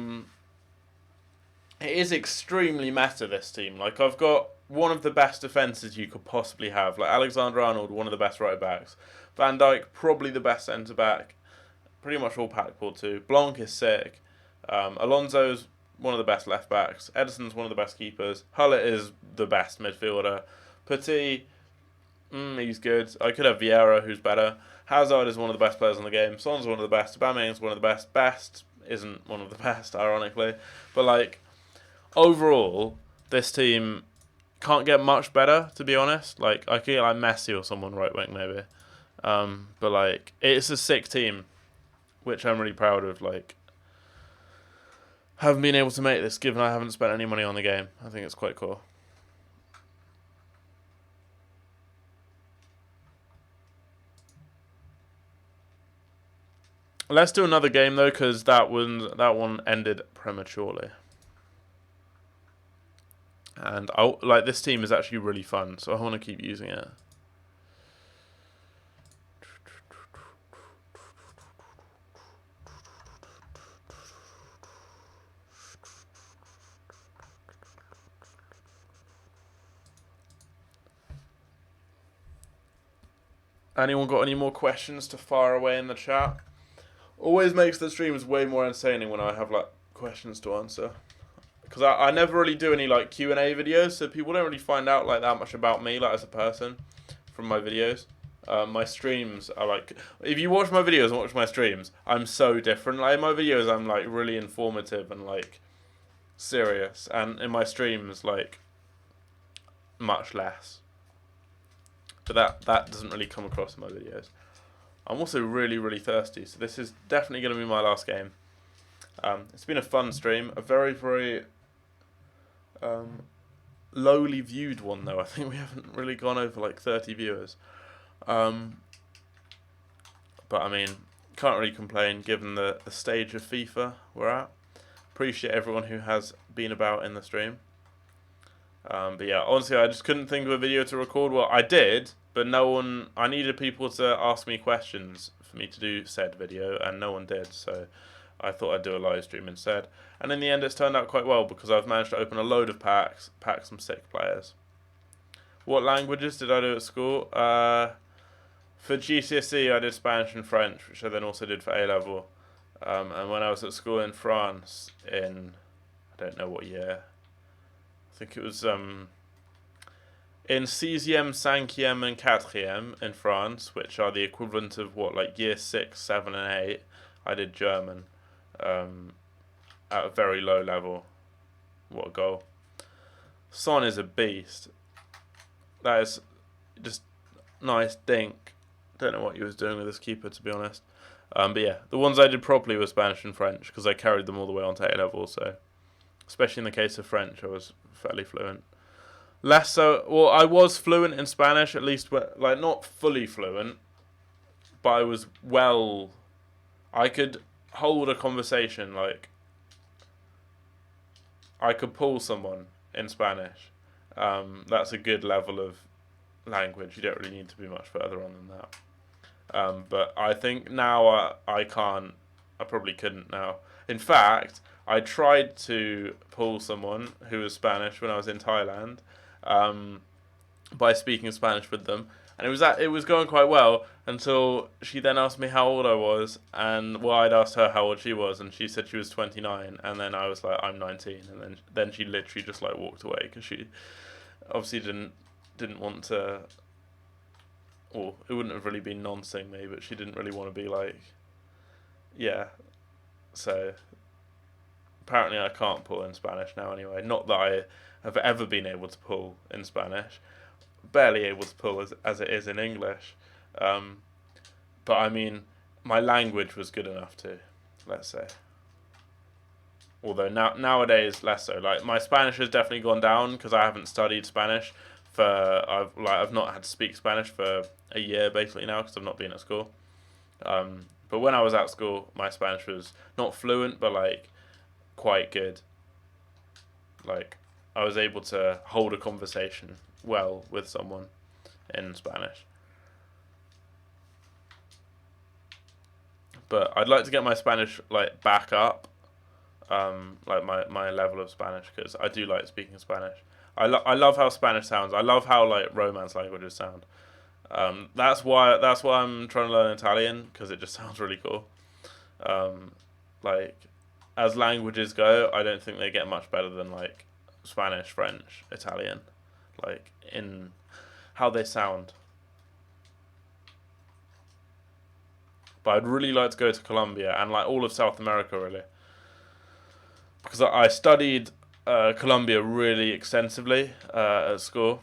it is extremely meta. This team, like I've got one of the best defenses you could possibly have. Like Alexander-Arnold, one of the best right backs. Van Dijk, probably the best centre back. Pretty much all Packball too. Blanc is sick. Alonso's one of the best left backs. Ederson's one of the best keepers. Hullett is the best midfielder. Petit, he's good. I could have Vieira, who's better. Hazard is one of the best players in the game. Son's one of the best. Aubameyang's one of the best. Best isn't one of the best, ironically. But like overall, this team can't get much better, to be honest. Like I could get like Messi or someone right wing maybe. But like it's a sick team, which I'm really proud of. Like haven't been able to make this, given I haven't spent any money on the game. I think it's quite cool. Let's do another game though, because that one ended prematurely. And like this team is actually really fun, so I want to keep using it. Anyone got any more questions to fire away in the chat? Always makes the streams way more entertaining when I have like questions to answer. Because I never really do any like Q&A videos, so people don't really find out like that much about me like as a person from my videos. My streams are like, if you watch my videos and watch my streams, I'm so different. Like in my videos, I'm like really informative and like serious, and in my streams, like much less. But that doesn't really come across in my videos. I'm also really, really thirsty, so this is definitely going to be my last game. It's been a fun stream, a very, very lowly viewed one though. I think we haven't really gone over like 30 viewers. But I mean, can't really complain given the stage of FIFA we're at. Appreciate everyone who has been about in the stream. But yeah, honestly, I just couldn't think of a video to record. Well, I did, but no one. I needed people to ask me questions for me to do said video, and no one did. So I thought I'd do a live stream instead. And in the end, it's turned out quite well because I've managed to open a load of packs, pack some sick players. What languages did I do at school? For GCSE, I did Spanish and French, which I then also did for A level. And when I was at school in France, in I don't know what year. I think it was in 6e, 5e, and 4e in France, which are the equivalent of what, like year 6, 7, and 8. I did German at a very low level. What a goal. Son is a beast. That is just nice dink. Don't know what he was doing with his keeper, to be honest. But yeah, the ones I did properly were Spanish and French because I carried them all the way onto A level, so especially in the case of French, I was fairly fluent. Less so. Well, I was fluent in Spanish, at least, like not fully fluent, but I was well. I could hold a conversation. Like I could pull someone in Spanish. That's a good level of language. You don't really need to be much further on than that. But I think now I can't. I probably couldn't now. In fact, I tried to pull someone who was Spanish when I was in Thailand by speaking Spanish with them, and it was going quite well until she then asked me how old I was, and well, I'd asked her how old she was, and she said she was 29, and then I was like, I'm 19, and then she literally just like walked away because she obviously didn't want to. Well, it wouldn't have really been nonsing me, but she didn't really want to be like, yeah. So apparently I can't pull in Spanish now anyway. Not that I have ever been able to pull in Spanish. Barely able to pull as it is in English. But I mean, my language was good enough to, let's say. Although nowadays less so. Like my Spanish has definitely gone down because I haven't studied Spanish I've not had to speak Spanish for a year basically now because I've not been at school. But when I was at school, my Spanish was not fluent, but like quite good. Like, I was able to hold a conversation well with someone in Spanish. But I'd like to get my Spanish like back up, like my level of Spanish, because I do like speaking Spanish. I love how Spanish sounds. I love how like Romance languages sound. That's why I'm trying to learn Italian, because it just sounds really cool. Like, as languages go, I don't think they get much better than like Spanish, French, Italian, like in how they sound. But I'd really like to go to Colombia and like all of South America, really, because I studied Colombia really extensively at school,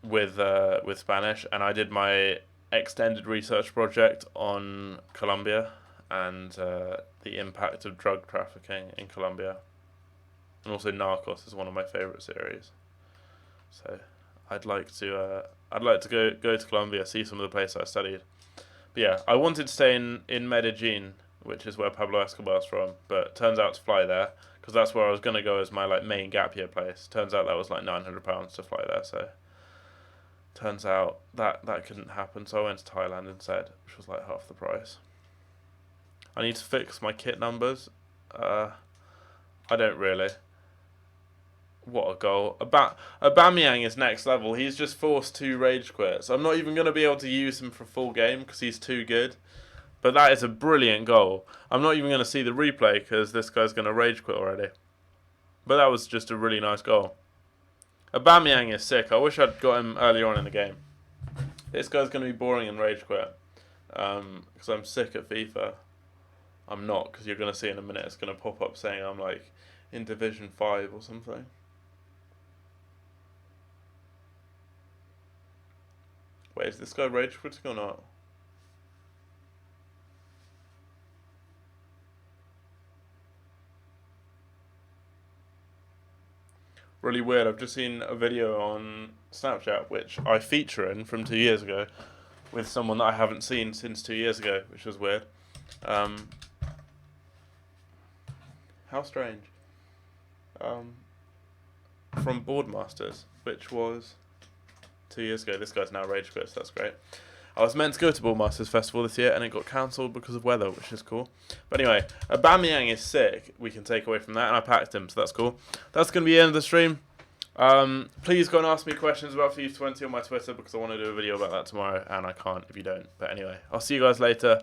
with Spanish, and I did my extended research project on Colombia and the impact of drug trafficking in Colombia, and also Narcos is one of my favorite series. So I'd like to go to Colombia, see some of the places I studied. But yeah, I wanted to stay in Medellin, which is where Pablo Escobar's from, but turns out to fly there, because that's where I was gonna go as my like main gap year place. Turns out that was like £900 to fly there, so turns out that couldn't happen. So I went to Thailand instead, which was like half the price. I need to fix my kit numbers. I don't really. What a goal. Aubameyang is next level. He's just forced 2 rage quits. I'm not even going to be able to use him for full game because he's too good. But that is a brilliant goal. I'm not even going to see the replay because this guy's going to rage quit already. But that was just a really nice goal. Aubameyang is sick. I wish I'd got him earlier on in the game. This guy's going to be boring and rage quit. Because I'm sick at FIFA. I'm not, because you're going to see in a minute it's going to pop up saying I'm like in Division 5 or something. Wait, is this guy rage quitting or not? Really weird. I've just seen a video on Snapchat, which I feature in from 2 years ago, with someone that I haven't seen since 2 years ago, which was weird. How strange. From Boardmasters, which was 2 years ago. This guy's now rage quit, so that's great. I was meant to go to Boardmasters Festival this year, and it got cancelled because of weather, which is cool. But anyway, Aubameyang is sick. We can take away from that, and I packed him, so that's cool. That's going to be the end of the stream. Please go and ask me questions about FIFA 20 on my Twitter, because I want to do a video about that tomorrow, and I can't if you don't. But anyway, I'll see you guys later.